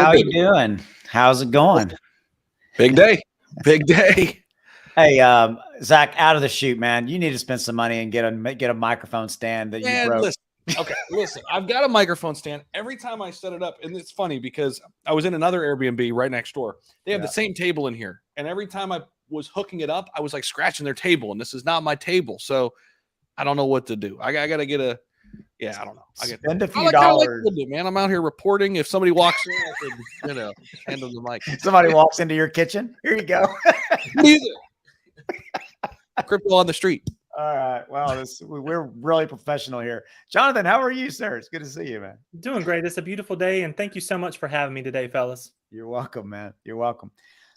How you doing? How's it going? Big day. Big day. Hey, Zach, out of the chute, man. You need to spend some money and get a microphone stand that you broke. Listen, I've got a microphone stand. Every time I set it up, and it's funny because I was in another Airbnb right next door. They have the same table in here. And every time I was hooking it up, I was like scratching their table. And this is not my table. So I don't know what to do. I got to get a, I don't know. Spend a few dollars. Man, I'm out here reporting. If somebody walks in, I could, hand them the mic. Somebody walks into your kitchen. Here you go. Crypto on the street. All right. Well, we're really professional here. Jonathan, how are you, sir? It's good to see you, man. Doing great. It's a beautiful day, and thank you so much for having me today, fellas. You're welcome, man. You're welcome.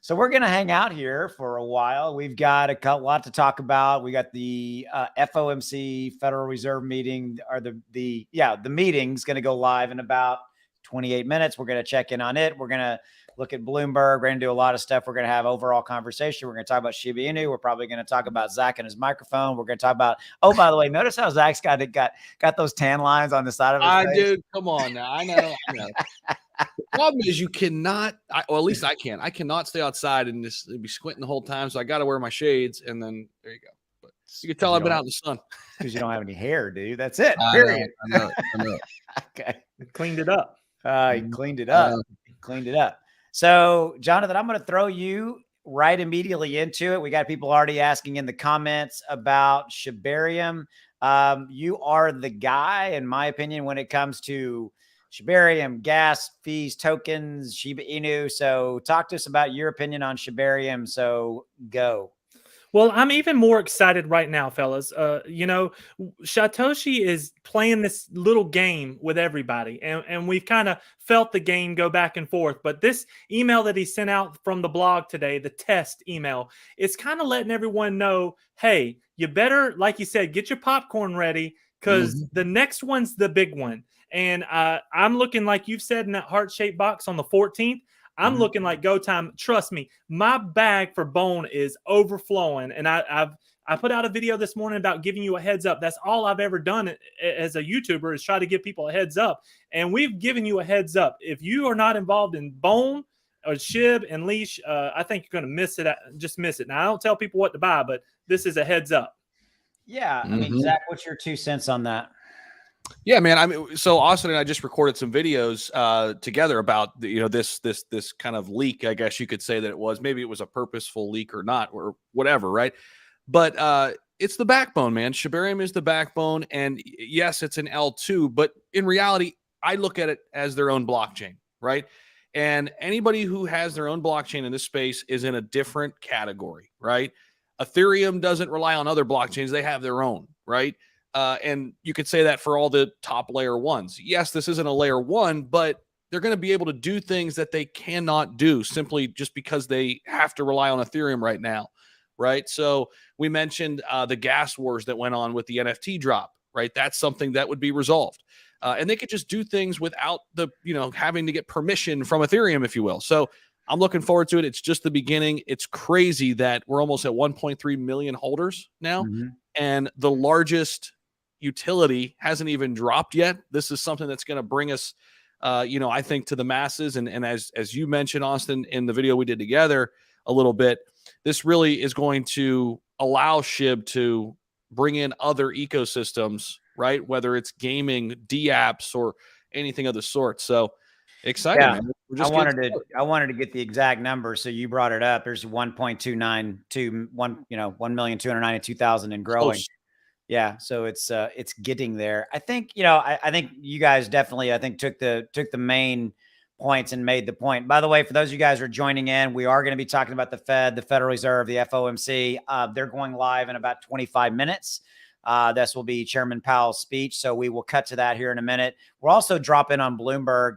So we're going to hang out here for a while. We've got a lot to talk about. We got the FOMC Federal Reserve meeting, or the meeting's going to go live in about 28 minutes. We're going to check in on it. We're going to look at Bloomberg. We're going to do a lot of stuff. We're going to have overall conversation. We're going to talk about Shiba Inu. We're probably going to talk about Zach and his microphone. We're going to talk about, oh, by the way, notice how Zach's got those tan lines on the side of his face? Dude, come on now. I know. The problem is you cannot, or at least I can. I cannot stay outside and just be squinting the whole time. So I got to wear my shades, and then there you go. But you can tell I've been out in the sun. Because you don't have any hair, dude. That's it. Period. I know. Okay. Cleaned it up. He cleaned it up. Cleaned it up. So, Jonathan, I'm going to throw you right immediately into it. We got people already asking in the comments about Shibarium. You are the guy, in my opinion, when it comes to Shibarium, gas, fees, tokens, Shiba Inu. So talk to us about your opinion on Shibarium. So go. Well, I'm even more excited right now, fellas. Satoshi is playing this little game with everybody, and we've kind of felt the game go back and forth. But this email that he sent out from the blog today, the test email, it's kind of letting everyone know, hey, you better, like you said, get your popcorn ready, because the next one's the big one. And I'm looking, like you've said, in that heart-shaped box on the 14th. I'm looking like go time. Trust me, my bag for Bone is overflowing. And I put out a video this morning about giving you a heads up. That's all I've ever done as a YouTuber, is try to give people a heads up. And we've given you a heads up. If you are not involved in Bone or Shib and Leash, I think you're going to miss it. Just miss it. Now, I don't tell people what to buy, but this is a heads up. Yeah. I mean, Zach, what's your 2 cents on that? Yeah, man. I mean, so Austin and I just recorded some videos together about this kind of leak. I guess you could say that it was. Maybe it was a purposeful leak or not, or whatever, right? But it's the backbone, man. Shibarium is the backbone, and yes, it's an L2, but in reality, I look at it as their own blockchain, right? And anybody who has their own blockchain in this space is in a different category, right? Ethereum doesn't rely on other blockchains; they have their own, right? And you could say that for all the top layer ones. Yes, this isn't a layer one, but they're going to be able to do things that they cannot do simply just because they have to rely on Ethereum right now, right? So we mentioned the gas wars that went on with the NFT drop, right? That's something that would be resolved. And they could just do things without the, having to get permission from Ethereum, if you will. So I'm looking forward to it. It's just the beginning. It's crazy that we're almost at 1.3 million holders now. And the largest utility hasn't even dropped yet. This is something that's going to bring us, I think, to the masses. And as you mentioned, Austin, in the video we did together a little bit, this really is going to allow Shib to bring in other ecosystems, right? Whether it's gaming, D-apps, or anything of the sort. So exciting. Yeah. I wanted to get the exact number. So you brought it up. There's 1,292,000 and growing. Close. Yeah, so it's getting there. I think, I think you guys definitely, took the main points and made the point. By the way, for those of you guys who are joining in, we are going to be talking about the Fed, the Federal Reserve, the FOMC. They're going live in about 25 minutes. This will be Chairman Powell's speech, so we will cut to that here in a minute. We're also dropping on Bloomberg.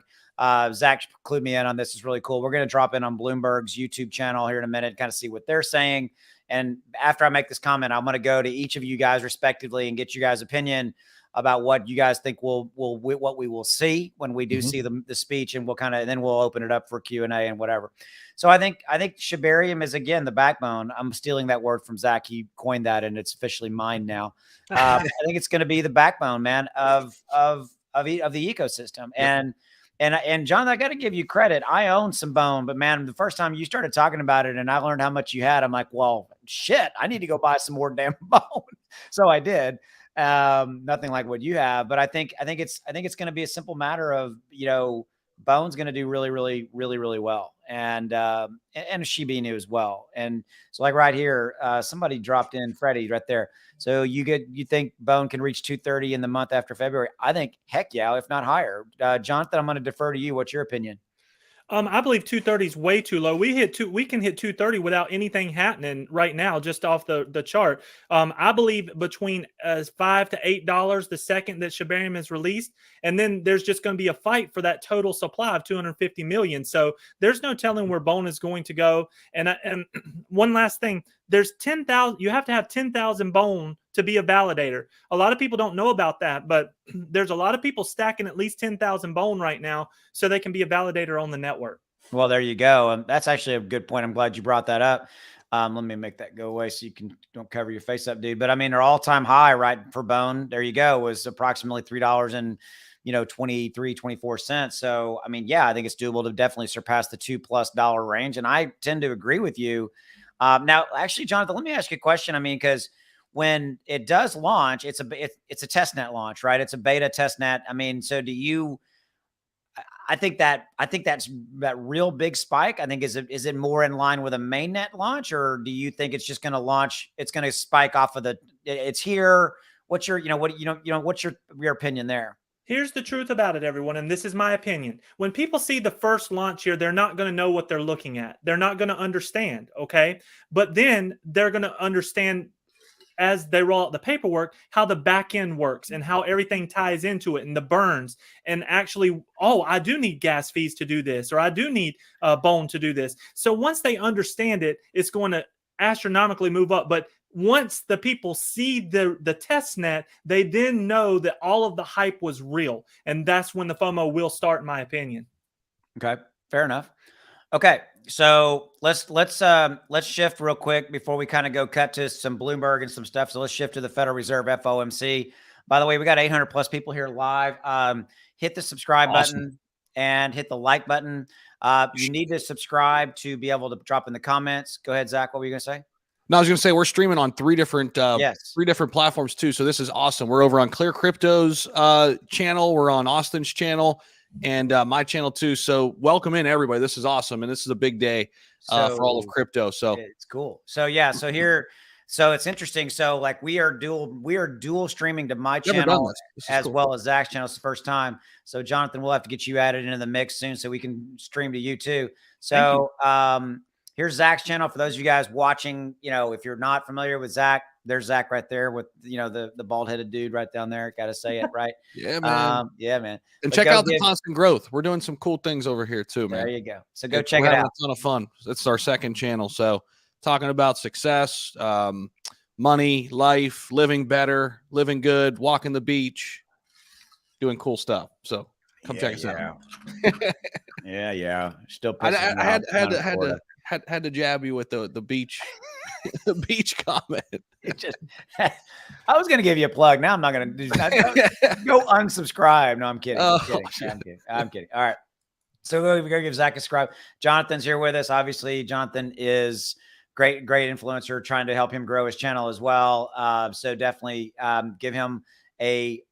Zach clued me in on this. Is really cool. We're going to drop in on Bloomberg's YouTube channel here in a minute, kind of see what they're saying. And after I make this comment, I'm going to go to each of you guys respectively and get you guys' opinion about what you guys think what we will see when we do see the speech, and then we'll open it up for Q&A and whatever. So I think Shibarium is, again, the backbone. I'm stealing that word from Zach. He coined that, and it's officially mine now. I think it's going to be the backbone, man, of the ecosystem. And And John, I got to give you credit. I own some bone, but man, the first time you started talking about it and I learned how much you had, I'm like, well, shit, I need to go buy some more damn bone. So I did. Nothing like what you have, but I think it's going to be a simple matter of, Bone's going to do really, really, really, really well, and Shiba Inu as well. And so, like right here, somebody dropped in Freddie right there. So you think Bone can reach 230 in the month after February? I think heck yeah, if not higher. Jonathan, I'm going to defer to you. What's your opinion? I believe 230 is way too low. We can hit 230 without anything happening right now, just off the chart. I believe between $5 to $8 the second that Shibarium is released, and then there's just going to be a fight for that total supply of 250 million. So there's no telling where Bone is going to go. And one last thing, there's 10,000. You have to have 10,000 Bone to be a validator. A lot of people don't know about that, but there's a lot of people stacking at least 10,000 Bone right now so they can be a validator on the network. Well, there you go. That's actually a good point. I'm glad you brought that up. Let me make that go away so you don't cover your face up, dude. But I mean, their all-time high, right, for Bone, there you go, was approximately $3 and 24 cents. So I mean, yeah, I think it's doable to definitely surpass the $2+ range. And I tend to agree with you. Now, actually, Jonathan, let me ask you a question. I mean, because when it does launch, it's a test net launch, right? It's a beta test net. I mean, so do you? I think that's that real big spike. I think is it more in line with a mainnet launch, or do you think it's just going to launch? It's going to spike off of it's here. What's your what's your opinion there? Here's the truth about it, everyone, and this is my opinion. When people see the first launch here, they're not going to know what they're looking at. They're not going to understand, okay? But then they're going to understand as they roll out the paperwork, how the back end works and how everything ties into it and the burns. And actually, oh, I do need gas fees to do this, or I do need Bone to do this. So once they understand it, it's going to astronomically move up. But once the people see the test net, they then know that all of the hype was real. And that's when the FOMO will start, in my opinion. Okay, fair enough. Okay, so let's shift real quick before we kind of go cut to some Bloomberg and some stuff. So let's shift to the Federal Reserve FOMC. By the way, we got 800 plus people here live. Hit the subscribe button and hit the like button. You need to subscribe to be able to drop in the comments. Go ahead, Zach. What were you going to say? No, I was going to say we're streaming on three different platforms too. So this is awesome. We're over on Clear Crypto's channel. We're on Austin's channel and my channel too. So welcome in everybody. This is awesome, and this is a big day for all of crypto. So it's cool. So yeah, so here, so it's interesting. So like we are dual streaming to my channel as cool. Well as Zach's channel. It's the first time. So Jonathan, we'll have to get you added into the mix soon so we can stream to you too. So here's Zach's channel. For those of you guys watching, if you're not familiar with Zach, there's Zach right there with, the bald headed dude right down there. Got to say it right. Yeah, man. Yeah, man. And check out the constant growth. We're doing some cool things over here too, man. There you go. So go check it out. A ton of fun. It's our second channel. So talking about success, money, life, living better, living good, walking the beach, doing cool stuff. So come check us out. Yeah. Still I had to jab you with the beach the beach comment. I was gonna give you a plug. Now I'm not gonna do that. Go unsubscribe. No, I'm kidding. I'm kidding. All right. So we're gonna give Zach a subscribe. Jonathan's here with us. Obviously, Jonathan is great influencer, trying to help him grow his channel as well. So definitely give him a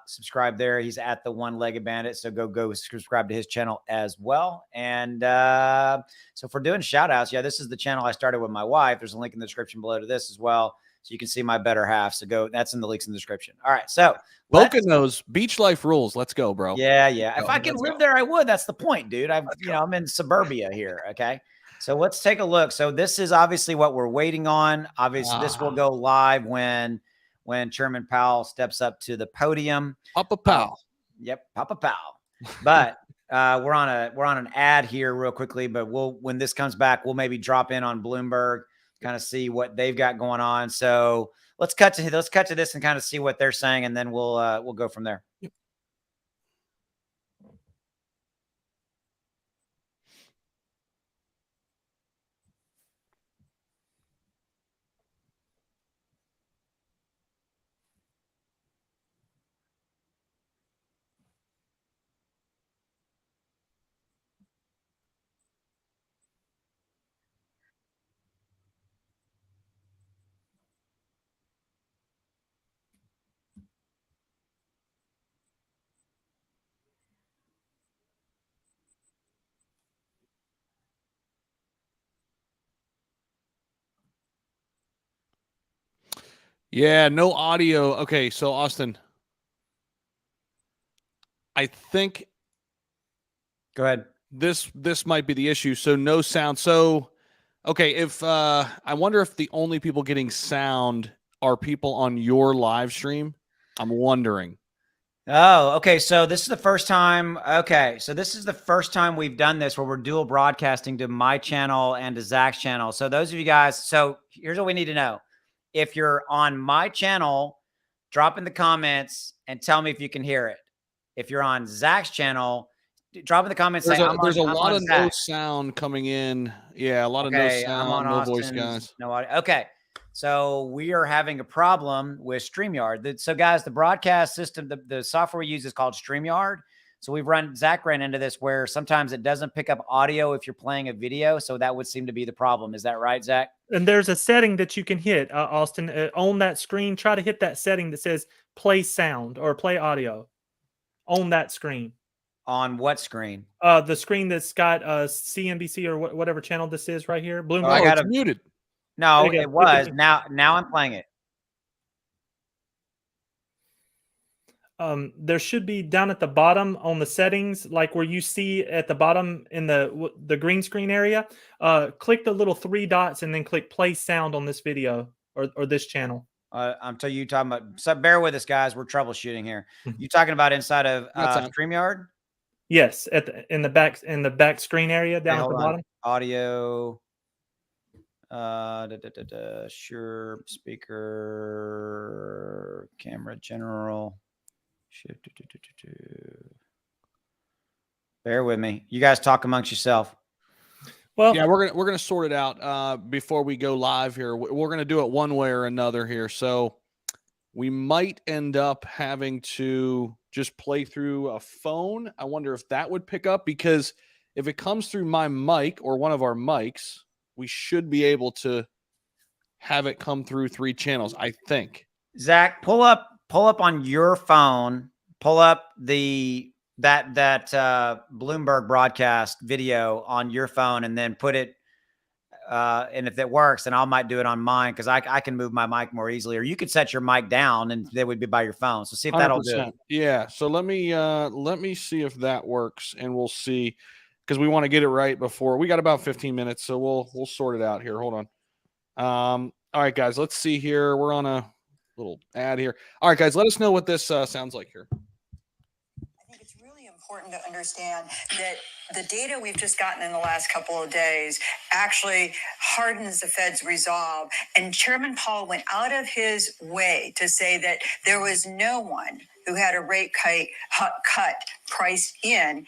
subscribe there. He's at the One-Legged Bandit. So go subscribe to his channel as well. And so for doing shout outs, this is the channel I started with my wife. There's a link in the description below to this as well. So you can see my better half. So that's in the links in the description. All right. So Poconos, beach life rules. Let's go, bro. Yeah. If I could live there, I would. That's the point, dude. I'm in suburbia here. Okay. So let's take a look. So this is obviously what we're waiting on. Obviously, this will go live when Chairman Powell steps up to the podium. Papa Powell. Yep, Papa Powell. But we're on an ad here real quickly, but when this comes back, we'll maybe drop in on Bloomberg, kind of see what they've got going on. So let's cut to this and kind of see what they're saying, and then we'll go from there. Yep. Yeah, no audio. Okay, so Austin, I think Go ahead. this might be the issue. So no sound. So okay, if I wonder if the only people getting sound are people on your live stream. I'm wondering. Oh, okay. So this is the first time. Okay. So this is the first time we've done this where we're dual broadcasting to my channel and to Zach's channel. So those of you guys, so here's what we need to know. If you're on my channel, drop in the comments and tell me if you can hear it. If you're on Zach's channel, drop in the comments. There's Say, a I'm lot on of no Zach. sound coming in. Yeah, a lot of no Okay, I'm on sound, no voice, Austin's, guys. no audio. Okay, so we are having a problem with StreamYard. So, guys, the broadcast system, the software we use is called StreamYard. So Zach ran into this where sometimes it doesn't pick up audio if you're playing a video. So that would seem to be the problem. Is that right, Zach? And there's a setting that you can hit, Austin, on that screen. Try to hit that setting that says play sound or play audio on that screen. On what screen? The screen that's got CNBC or whatever channel this is right here. Bloomberg. Oh, I got it's muted. No, it was. Now I'm playing it. There should be down at the bottom on the settings, like where you see at the bottom in the green screen area. Click the little 3 dots and then click play sound on this video or this channel. I'm telling you, talking about. So bear with us, guys. We're troubleshooting here. You talking about inside of StreamYard? Yes, in the back screen area down at the bottom. Audio. Sure. Speaker. Camera. General. Shift. Bear with me. You guys talk amongst yourself. Well, yeah, we're gonna sort it out before we go live here. We're gonna do it one way or another here. So we might end up having to just play through a phone. I wonder if that would pick up, because if it comes through my mic or one of our mics, we should be able to have it come through 3 channels, I think. Zach, pull up on your phone. Pull up that Bloomberg broadcast video on your phone, and then put it. And if it works, then I might do it on mine, because I can move my mic more easily. Or you could set your mic down, and they would be by your phone. So see if that'll do it. Yeah. So let me see if that works, and we'll see, because we want to get it right before we got about 15 minutes. So we'll sort it out here. Hold on. All right, guys. Let's see here. We're on a little ad here. All right, guys. Let us know what this sounds like here. I think it's really important to understand that the data we've just gotten in the last couple of days actually hardens the Fed's resolve. And Chairman Powell went out of his way to say that there was no one who had a rate cut priced in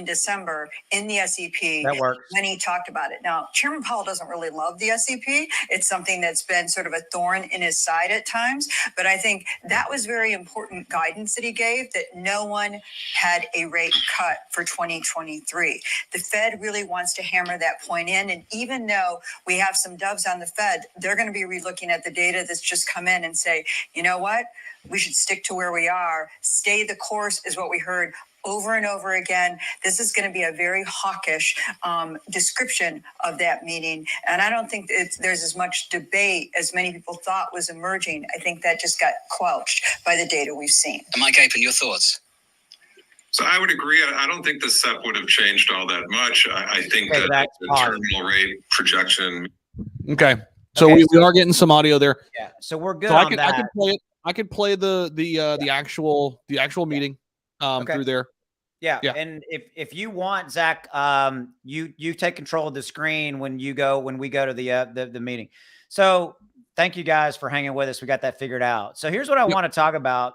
December in the SEP That works. when he talked about it. Now, Chairman Powell doesn't really love the SEP. It's something that's been sort of a thorn in his side at times. But I think that was very important guidance that he gave, that no one had a rate cut for 2023. The Fed really wants to hammer that point in. And even though we have some doves on the Fed, they're going to be relooking at the data that's just come in and say, you know what? We should stick to where we are. Stay the course is what we heard over and over again. This is going to be a very hawkish description of that meeting. And I don't think there's as much debate as many people thought was emerging. I think that just got quelched by the data we've seen. Mike Apen, your thoughts? So I would agree. I don't think the SEP would have changed all that much. I think that the terminal rate projection. Okay. So we are getting some audio there. Yeah. So we're good so on that. I could play it. I could play the actual meeting through there. Yeah. And if you want, Zach, you take control of the screen when we go to the meeting. So thank you guys for hanging with us. We got that figured out. So here's what I want to talk about.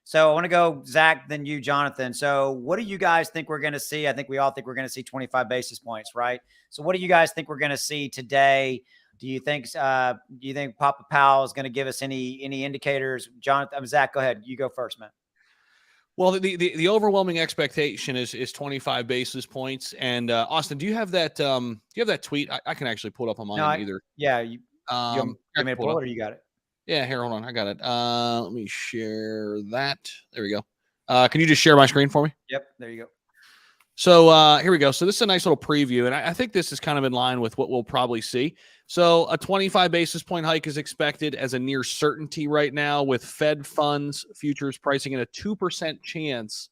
So I want to go Zach, then you, Jonathan. So what do you guys think we're going to see? I think we all think we're going to see 25 basis points, right? So what do you guys think we're going to see today? Do you think Papa Powell is going to give us any indicators? Jonathan, Zach, go ahead. You go first, man. Well, the overwhelming expectation is 25 basis points. And Austin, do you have that? Do you have that tweet? I can actually pull it up on mine either. Yeah. You want me to pull it, or you got it? Yeah, here, hold on. I got it. Let me share that. There we go. Can you just share my screen for me? Yep. There you go. So here we go. So this is a nice little preview, and I think this is kind of in line with what we'll probably see. So a 25 basis point hike is expected as a near certainty right now, with Fed funds futures pricing in a 2% chance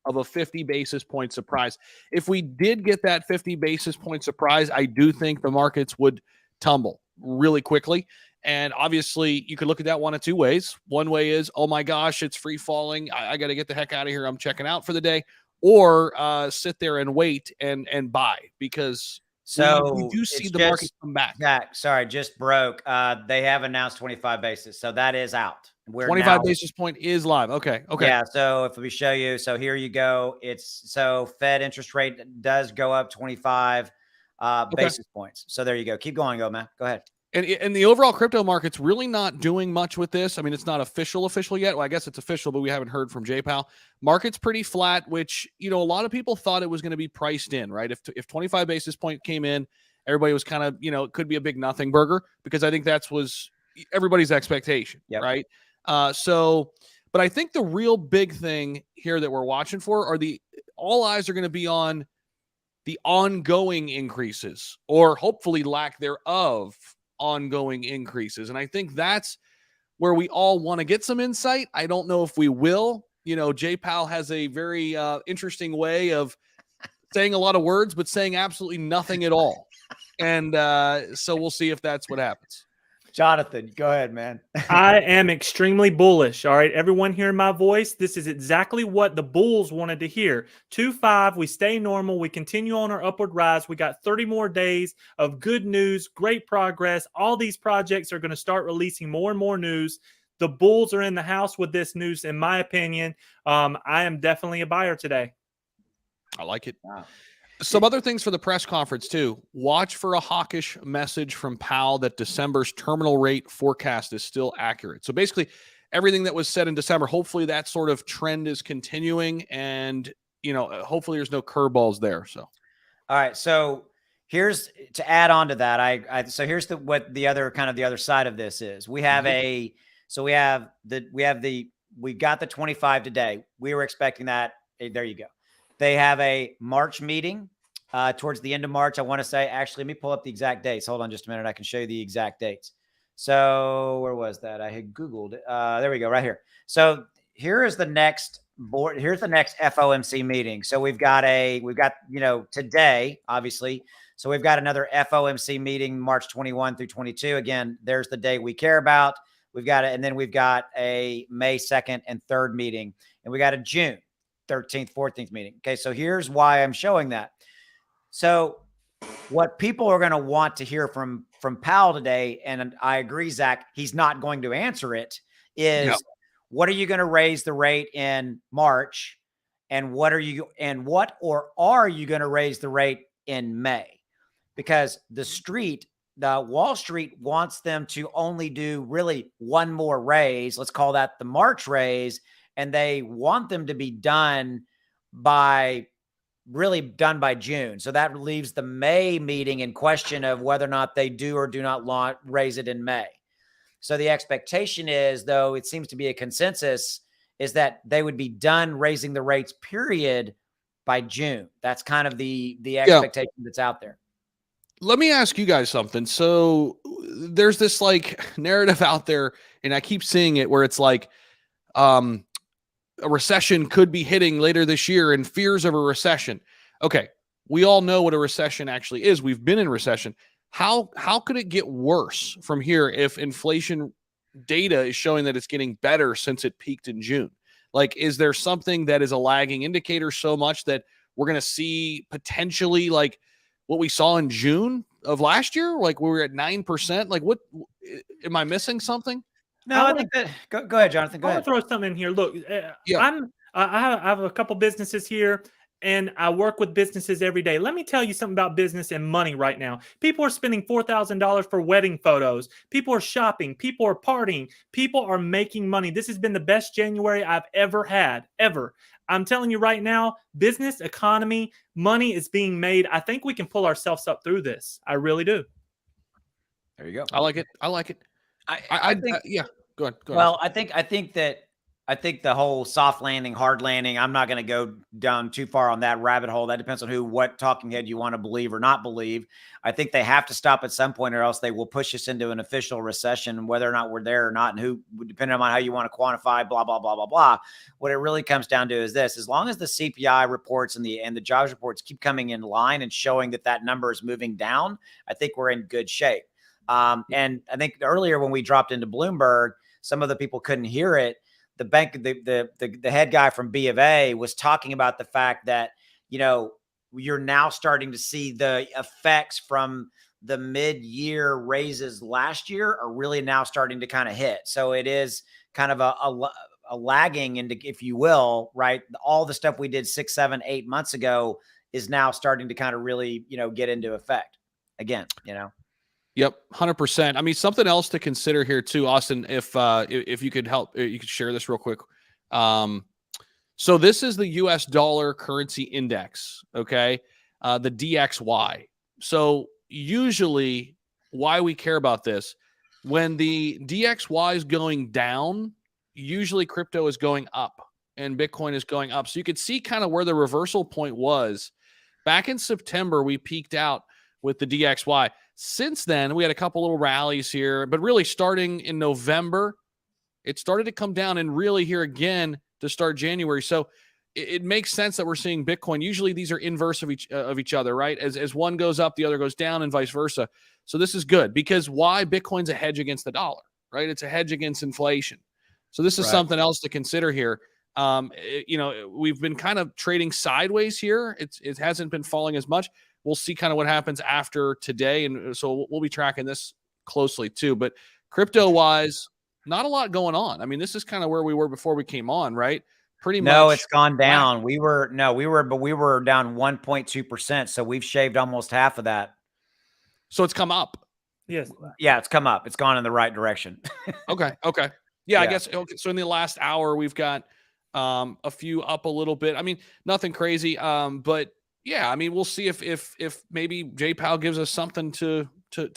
of a 50 basis point surprise. If we did get that 50 basis point surprise, I do think the markets would tumble really quickly. And obviously, you could look at that one of two ways. One way is, oh my gosh, it's free falling. I got to get the heck out of here. I'm checking out for the day. Or sit there and wait and buy, because we do see the market come back. Zach, sorry, just broke. They have announced 25 basis, so that is out. 25 basis point is live. Okay. Yeah. So if we show you, so here you go. So Fed interest rate does go up 25 basis points. So there you go. Keep going, man. Go ahead. And the overall crypto market's really not doing much with this. I mean, it's not official yet. Well, I guess it's official, but we haven't heard from Powell. Market's pretty flat, which, a lot of people thought it was going to be priced in, right? If 25 basis point came in, everybody was kind of, it could be a big nothing burger, because I think was everybody's expectation, right? But I think the real big thing here that we're watching for are all eyes are going to be on the ongoing increases, or hopefully lack thereof, ongoing increases. And I think that's where we all want to get some insight. I don't know if we will. Powell has a very interesting way of saying a lot of words, but saying absolutely nothing at all. And so we'll see if that's what happens. Jonathan, go ahead, man. I am extremely bullish. All right, everyone hearing my voice, this is exactly what the bulls wanted to hear. 2.5, we stay normal. We continue on our upward rise. We got 30 more days of good news, great progress. All these projects are going to start releasing more and more news. The bulls are in the house with this news, in my opinion. I am definitely a buyer today. I like it. Wow. Some other things for the press conference, too. Watch for a hawkish message from Powell that December's terminal rate forecast is still accurate. So basically, everything that was said in December, hopefully that sort of trend is continuing, and, hopefully there's no curveballs there. So, all right. So here's to add on to that. So here's what the other side of this is. We have we got the 25 today. We were expecting that. There you go. They have a March meeting towards the end of March. I want to say, actually, let me pull up the exact dates. Hold on just a minute. I can show you the exact dates. So where was that? I had Googled it. There we go, right here. So here is the next board. Here's the next FOMC meeting. So we've got today, obviously. So we've got another FOMC meeting, March 21 through 22. Again, there's the day we care about. We've got it. And then we've got a May 2nd and 3rd meeting. And we got a June 13th, 14th meeting. Okay. So here's why I'm showing that. So what people are going to want to hear from Powell today, and I agree, Zach, he's not going to answer it, is what are you going to raise the rate in March? And what are you going to raise the rate in May? Because the Wall Street wants them to only do really one more raise. Let's call that the March raise. And they want them to be done by June. So that leaves the May meeting in question of whether or not they do or do not raise it in May. So the expectation is, though, it seems to be a consensus, is that they would be done raising the rates, period, by June. That's kind of the expectation that's out there. Let me ask you guys something. So there's this narrative out there, and I keep seeing it, where it's a recession could be hitting later this year, and fears of a recession. Okay, we all know what a recession actually is. We've been in recession. How could it get worse from here if inflation data is showing that it's getting better since it peaked in June? Is there something that is a lagging indicator so much that we're going to see potentially what we saw in June of last year? We were at 9%. What am I missing something? No, I think that. Go ahead, Jonathan. Go ahead. I want to throw something in here. Look, I have a couple businesses here, and I work with businesses every day. Let me tell you something about business and money right now. People are spending $4,000 for wedding photos. People are shopping. People are partying. People are making money. This has been the best January I've ever had, ever. I'm telling you right now, business, economy, money is being made. I think we can pull ourselves up through this. I really do. There you go. I like it. I think, yeah. Go ahead. Well, I think that I think the whole soft landing, hard landing, I'm not going to go down too far on that rabbit hole. That depends on what talking head you want to believe or not believe. I think they have to stop at some point or else they will push us into an official recession, whether or not we're there or not, and who, depending on how you want to quantify, blah, blah, blah, blah, blah. What it really comes down to is this: as long as the CPI reports and the jobs reports keep coming in line and showing that number is moving down, I think we're in good shape. And I think earlier when we dropped into Bloomberg, some of the people couldn't hear it. The bank, the head guy from B of A was talking about the fact that, you're now starting to see the effects from the mid-year raises last year are really now starting to kind of hit. So it is kind of a lagging into, if you will, right? All the stuff we did 6, 7, 8 months ago is now starting to kind of really, get into effect again, Yep, 100%. I mean, something else to consider here too, Austin, if you could help, you could share this real quick. So this is the US dollar currency index, okay? The DXY. So usually why we care about this, when the DXY is going down, usually crypto is going up and Bitcoin is going up. So you could see kind of where the reversal point was. Back in September, we peaked out with the DXY. Since then, we had a couple little rallies here, but really starting in November, it started to come down, and really here again to start January. So it makes sense that we're seeing Bitcoin. Usually these are inverse of each other, right? As one goes up, the other goes down, and vice versa. So this is good because why? Bitcoin's a hedge against the dollar, right? It's a hedge against inflation. So this is something else to consider here. We've been kind of trading sideways here. It hasn't been falling as much. We'll see kind of what happens after today. And so we'll be tracking this closely too. But crypto-wise, not a lot going on. I mean, this is kind of where we were before we came on, right? Pretty much. No, it's gone down. We were down 1.2%. So we've shaved almost half of that. So it's come up. Yes. Yeah, it's come up. It's gone in the right direction. Okay. Yeah, I guess. Okay, so in the last hour, we've got a few up a little bit. I mean, nothing crazy. But yeah, I mean, we'll see if maybe Jay Powell gives us something to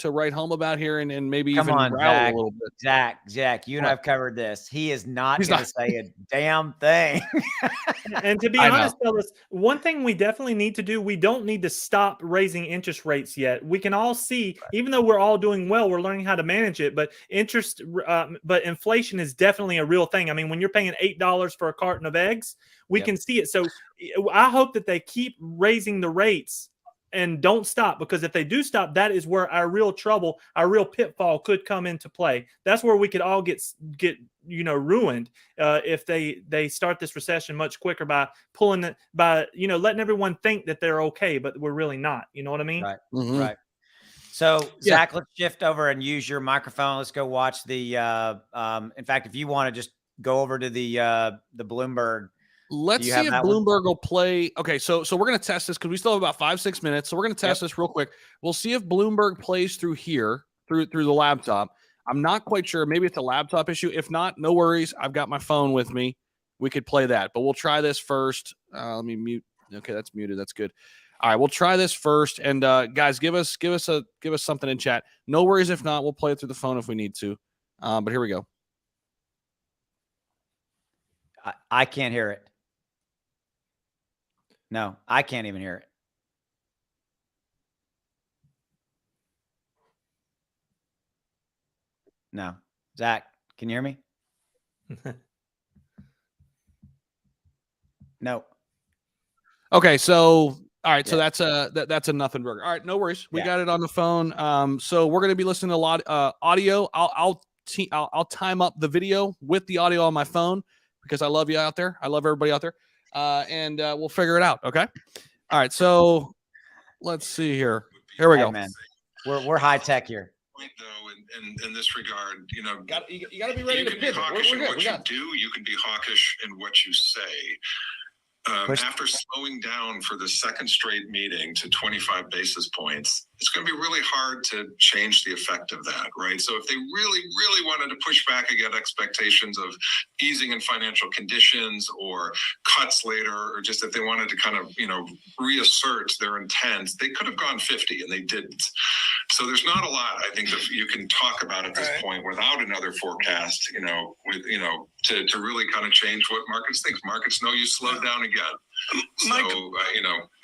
write home about here and maybe Come even on, rattle a little bit. Jack, you and I've covered this. He is not going to say a damn thing. And to be honest, fellas, one thing we definitely need to do, we don't need to stop raising interest rates yet. We can all see, even though we're all doing well, we're learning how to manage it. But but inflation is definitely a real thing. I mean, when you're paying $8 for a carton of eggs, we can see it. So I hope that they keep raising the rates and don't stop, because if they do stop, that is where our real trouble, our real pitfall could come into play. That's where we could all get ruined if they start this recession much quicker by pulling it, by letting everyone think that they're okay, but we're really not. You know what I mean? Right. Mm-hmm. Right. So Zach, let's shift over and use your microphone. Let's go watch the. In fact, if you want to just go over to the Bloomberg. Let's see if Bloomberg will play. Okay, so we're going to test this because we still have about 5-6 minutes. So we're going to test this real quick. We'll see if Bloomberg plays through here, through the laptop. I'm not quite sure. Maybe it's a laptop issue. If not, no worries. I've got my phone with me. We could play that, but we'll try this first. Let me mute. Okay, that's muted. That's good. All right, we'll try this first. And guys, give us something in chat. No worries. If not, we'll play it through the phone if we need to. But here we go. I can't hear it. No, I can't even hear it. No. Zach, can you hear me? No. Okay, so all right, so that's a nothing burger. All right, no worries. We got it on the phone. So we're going to be listening to a lot audio. I'll time up the video with the audio on my phone because I love you out there. I love everybody out there. And we'll figure it out. Okay. All right. So let's see here. Here we go. Man, we're high tech here. Though, in this regard, you got to be ready to pivot. Hawkish in what you do. You can be hawkish in what you say. After slowing down for the second straight meeting to 25 basis points, it's going to be really hard to change the effect of that, right? So if they really, really wanted to push back against expectations of easing in financial conditions or cuts later, or just if they wanted to kind of, reassert their intent, they could have gone 50 and they didn't. So there's not a lot, I think, that you can talk about at this point without another forecast, to really kind of change what markets think. Markets know you slowed down again. So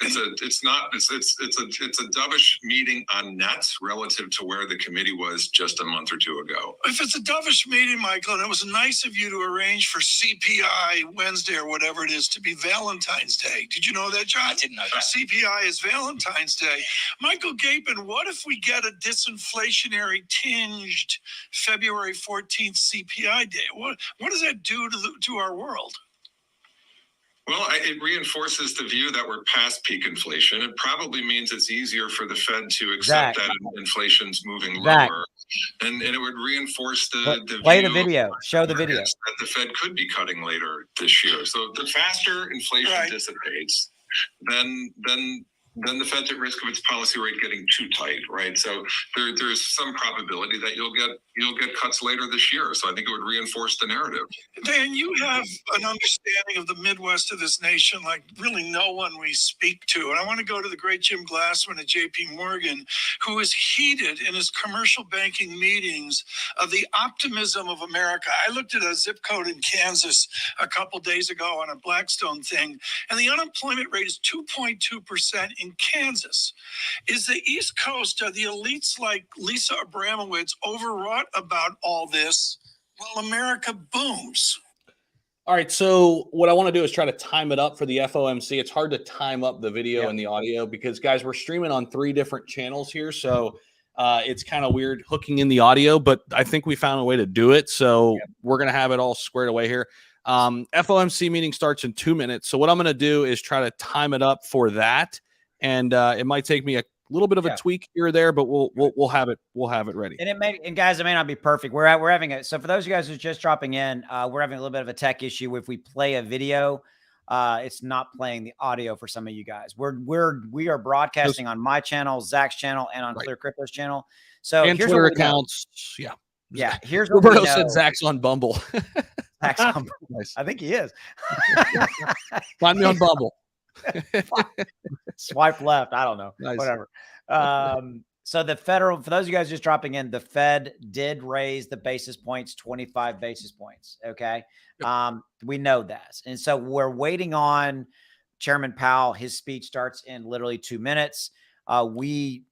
it's a dovish meeting on net relative to where the committee was just a month or two ago. If it's a dovish meeting, Michael, and it was nice of you to arrange for CPI Wednesday or whatever it is to be Valentine's Day. Did you know that, John? I didn't know that. CPI is Valentine's Day. Michael Gapin, what if we get a disinflationary tinged February 14th CPI day? What does that do to our world? Well, it reinforces the view that we're past peak inflation. It probably means it's easier for the Fed to accept that inflation's moving lower. And it would reinforce the play view the video, show the video that the Fed could be cutting later this year. So the faster inflation dissipates, then the Fed's at risk of its policy rate getting too tight, right? So there's some probability that you'll get cuts later this year. So I think it would reinforce the narrative. Dan, you have an understanding of the Midwest of this nation like really no one we speak to. And I want to go to the great Jim Glassman at JP Morgan, who is heated in his commercial banking meetings of the optimism of America. I looked at a zip code in Kansas a couple days ago on a Blackstone thing, and the unemployment rate is 2.2% in Kansas. Is the East Coast, the elites like Lisa Abramowitz overwrought about all this while America booms? All right, so what I want to do is try to time it up for the FOMC. It's hard to time up the video and the audio because, guys, we're streaming on 3 different channels here, so it's kind of weird hooking in the audio, but I think we found a way to do it, so we're going to have it all squared away here. FOMC meeting starts in 2 minutes, so what I'm going to do is try to time it up for that. And it might take me a little bit of a tweak here or there, but we'll have it ready. And guys, it may not be perfect. We're having it. So for those of you guys who's just dropping in, we're having a little bit of a tech issue. If we play a video, it's not playing the audio for some of you guys. We are broadcasting on my channel, Zach's channel, and on Clear Crypto's channel. So and here's Twitter what accounts. Yeah. Here's what Roberto said Zach's on Bumble. Zach's on Bumble. Nice. I think he is. Find me on Bumble. Swipe left. I don't know. Nice. Whatever. So the federal, for those of you guys just dropping in, the Fed did raise the basis points, 25 basis points. Okay. We know that. And so we're waiting on Chairman Powell. His speech starts in literally 2 minutes. We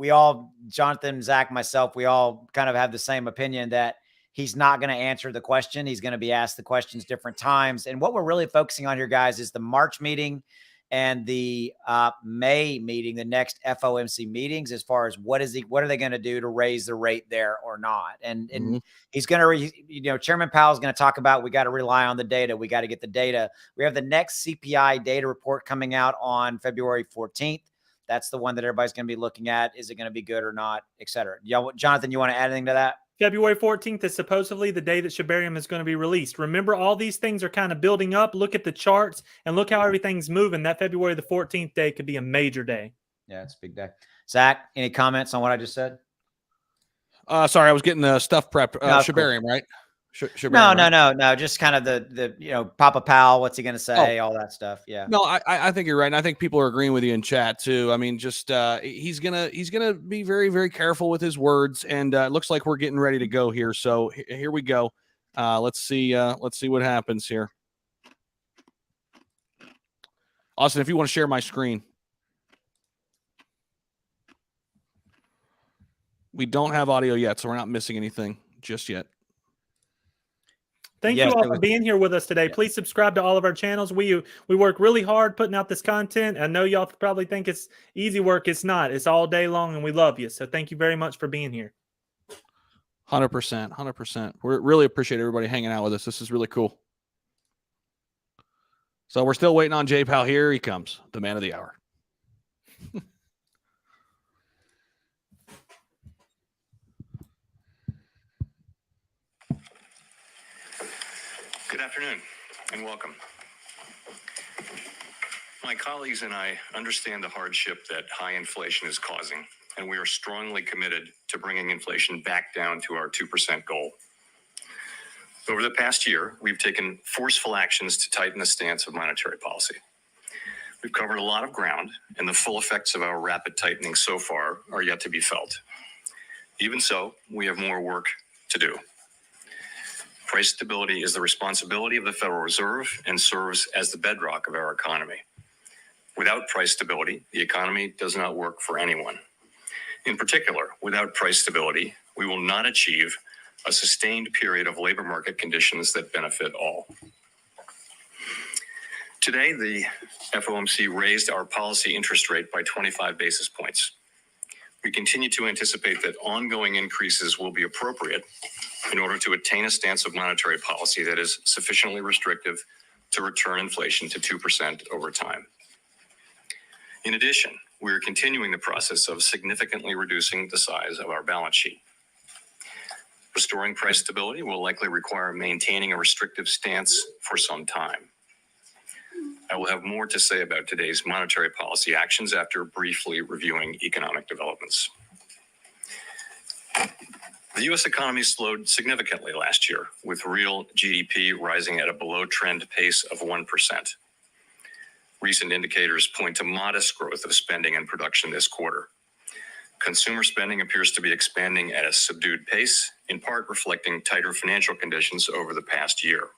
all, Jonathan, Zach, myself, we all kind of have the same opinion that he's not going to answer the question. He's going to be asked the questions different times. And what we're really focusing on here, guys, is the March meeting and the May meeting, the next FOMC meetings, as far as what are they going to do to raise the rate there or not? And he's going to, Chairman Powell is going to talk about, we got to rely on the data. We got to get the data. We have the next CPI data report coming out on February 14th. That's the one that everybody's going to be looking at. Is it going to be good or not, et cetera? Jonathan, you want to add anything to that? February 14th is supposedly the day that Shibarium is going to be released. Remember, all these things are kind of building up. Look at the charts and look how everything's moving. That February the 14th day could be a major day. Yeah, it's a big day. Zach, any comments on what I just said? Sorry, I was getting the stuff prepped. Shibarium, right? No. Just kind of the Papa Powell. What's he going to say? All that stuff. Yeah. No, I think you're right. And I think people are agreeing with you in chat too. I mean, just he's gonna be very, very careful with his words. And it looks like we're getting ready to go here. So here we go. Let's see what happens here. Austin, if you want to share my screen. We don't have audio yet, so we're not missing anything just yet. Thank you all for being here with us today. Please subscribe to all of our channels. We work really hard putting out this content. I know y'all probably think it's easy work. It's not. It's all day long, and we love you. So thank you very much for being here. 100%. We really appreciate everybody hanging out with us. This is really cool. So we're still waiting on Jay Powell. Here he comes, the man of the hour. Good afternoon and welcome. My colleagues and I understand the hardship that high inflation is causing, and we are strongly committed to bringing inflation back down to our 2% goal. Over the past year, we've taken forceful actions to tighten the stance of monetary policy. We've covered a lot of ground, and the full effects of our rapid tightening so far are yet to be felt. Even so, we have more work to do. Price stability is the responsibility of the Federal Reserve and serves as the bedrock of our economy. Without price stability, the economy does not work for anyone. In particular, without price stability, we will not achieve a sustained period of labor market conditions that benefit all. Today, the FOMC raised our policy interest rate by 25 basis points. We continue to anticipate that ongoing increases will be appropriate in order to attain a stance of monetary policy that is sufficiently restrictive to return inflation to 2% over time. In addition, we are continuing the process of significantly reducing the size of our balance sheet. Restoring price stability will likely require maintaining a restrictive stance for some time. I will have more to say about today's monetary policy actions after briefly reviewing economic developments. The U.S. economy slowed significantly last year, with real GDP rising at a below-trend pace of 1%. Recent indicators point to modest growth of spending and production this quarter. Consumer spending appears to be expanding at a subdued pace, in part reflecting tighter financial conditions over the past year.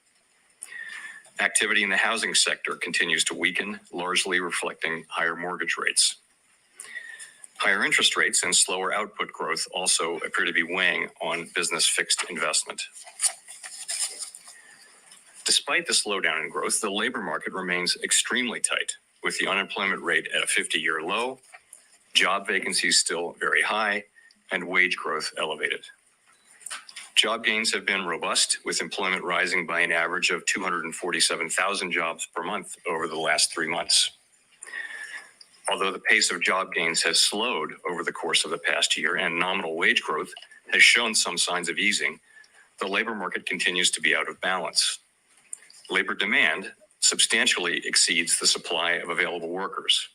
Activity in the housing sector continues to weaken, largely reflecting higher mortgage rates. Higher interest rates and slower output growth also appear to be weighing on business fixed investment. Despite the slowdown in growth, the labor market remains extremely tight, with the unemployment rate at a 50-year low, job vacancies still very high, and wage growth elevated. Job gains have been robust, with employment rising by an average of 247,000 jobs per month over the last 3 months. Although the pace of job gains has slowed over the course of the past year and nominal wage growth has shown some signs of easing, the labor market continues to be out of balance. Labor demand substantially exceeds the supply of available workers,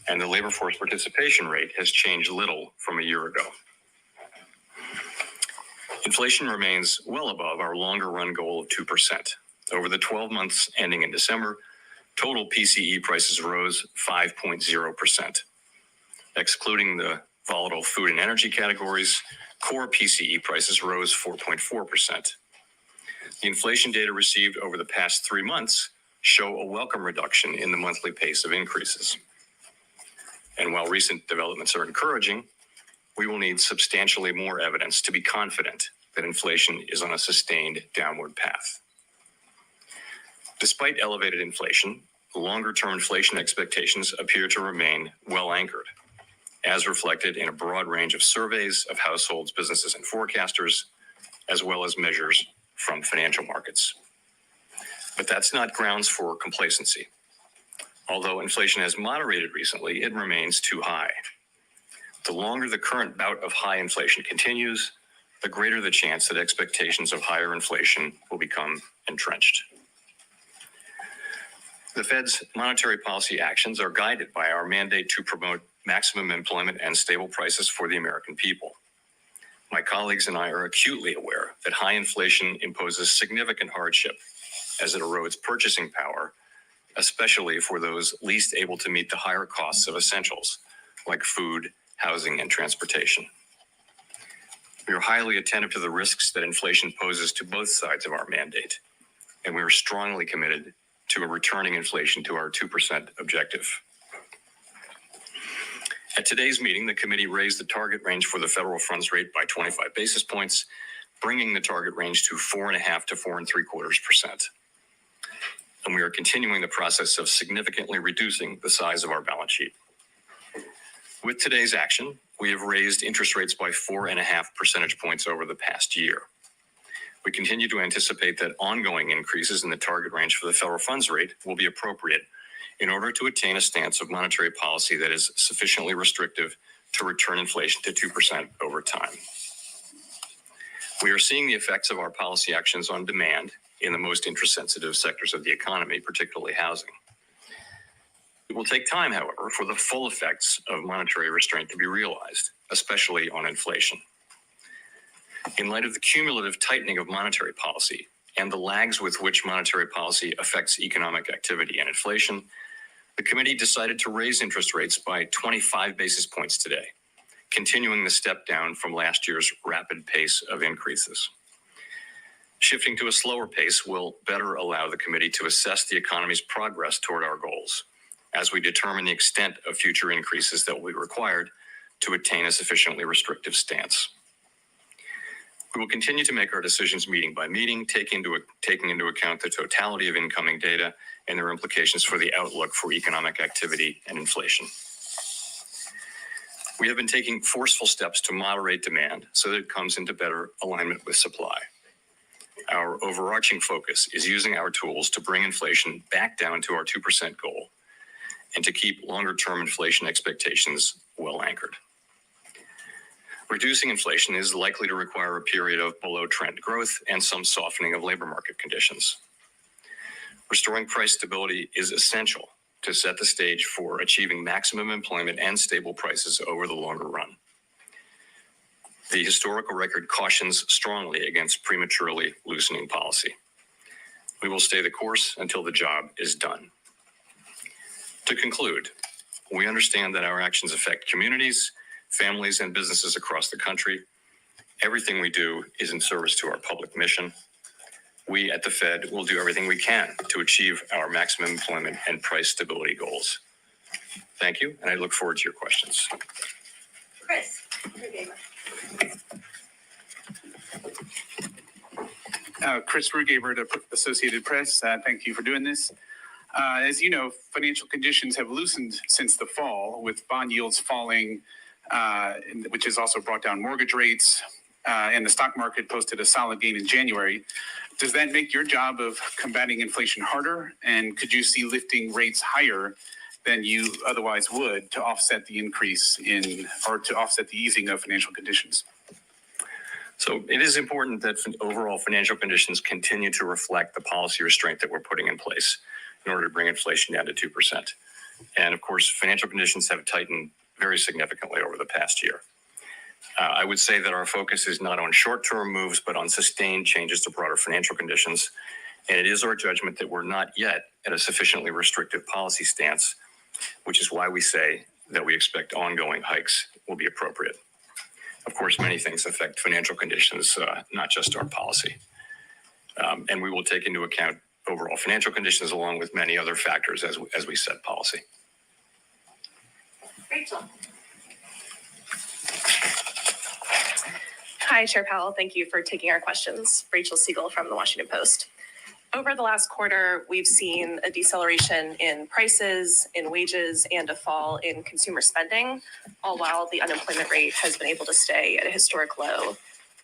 and the labor force participation rate has changed little from a year ago. Inflation remains well above our longer-run goal of 2%. Over the 12 months ending in December, total PCE prices rose 5.0%. Excluding the volatile food and energy categories, core PCE prices rose 4.4%. The inflation data received over the past 3 months show a welcome reduction in the monthly pace of increases. And while recent developments are encouraging, we will need substantially more evidence to be confident that inflation is on a sustained downward path. Despite elevated inflation, longer-term inflation expectations appear to remain well anchored, as reflected in a broad range of surveys of households, businesses, and forecasters, as well as measures from financial markets. But that's not grounds for complacency. Although inflation has moderated recently, it remains too high. The longer the current bout of high inflation continues, the greater the chance that expectations of higher inflation will become entrenched. The Fed's monetary policy actions are guided by our mandate to promote maximum employment and stable prices for the American people. My colleagues and I are acutely aware that high inflation imposes significant hardship as it erodes purchasing power, especially for those least able to meet the higher costs of essentials like food, housing, and transportation. We are highly attentive to the risks that inflation poses to both sides of our mandate, and we are strongly committed to returning inflation to our 2% objective. At today's meeting, the committee raised the target range for the federal funds rate by 25 basis points, bringing the target range to 4.5% to 4.75%. And we are continuing the process of significantly reducing the size of our balance sheet. With today's action, we have raised interest rates by 4.5 percentage points over the past year. We continue to anticipate that ongoing increases in the target range for the federal funds rate will be appropriate in order to attain a stance of monetary policy that is sufficiently restrictive to return inflation to 2% over time. We are seeing the effects of our policy actions on demand in the most interest-sensitive sectors of the economy, particularly housing. It will take time, however, for the full effects of monetary restraint to be realized, especially on inflation. In light of the cumulative tightening of monetary policy and the lags with which monetary policy affects economic activity and inflation, the committee decided to raise interest rates by 25 basis points today, continuing the step down from last year's rapid pace of increases. Shifting to a slower pace will better allow the committee to assess the economy's progress toward our goals as we determine the extent of future increases that will be required to attain a sufficiently restrictive stance. We will continue to make our decisions meeting by meeting, taking into account the totality of incoming data and their implications for the outlook for economic activity and inflation. We have been taking forceful steps to moderate demand so that it comes into better alignment with supply. Our overarching focus is using our tools to bring inflation back down to our 2% goal and to keep longer-term inflation expectations well anchored. Reducing inflation is likely to require a period of below-trend growth and some softening of labor market conditions. Restoring price stability is essential to set the stage for achieving maximum employment and stable prices over the longer run. The historical record cautions strongly against prematurely loosening policy. We will stay the course until the job is done. To conclude, we understand that our actions affect communities, families, and businesses across the country. Everything we do is in service to our public mission. We at the Fed will do everything we can to achieve our maximum employment and price stability goals. Thank you, and I look forward to your questions. Chris. Chris Rugaber to Associated Press. Thank you for doing this. As you know, financial conditions have loosened since the fall, with bond yields falling, which has also brought down mortgage rates, and the stock market posted a solid gain in January. Does that make your job of combating inflation harder? And could you see lifting rates higher than you otherwise would to offset the increase or to offset the easing of financial conditions? So it is important that overall financial conditions continue to reflect the policy restraint that we're putting in place in order to bring inflation down to 2%. And of course, financial conditions have tightened very significantly over the past year. I would say that our focus is not on short-term moves, but on sustained changes to broader financial conditions. And it is our judgment that we're not yet at a sufficiently restrictive policy stance, which is why we say that we expect ongoing hikes will be appropriate. Of course, many things affect financial conditions, not just our policy. And we will take into account overall financial conditions along with many other factors as we set policy. Rachel. Hi, Chair Powell. Thank you for taking our questions. Rachel Siegel from the Washington Post. Over the last quarter, we've seen a deceleration in prices, in wages, and a fall in consumer spending, all while the unemployment rate has been able to stay at a historic low.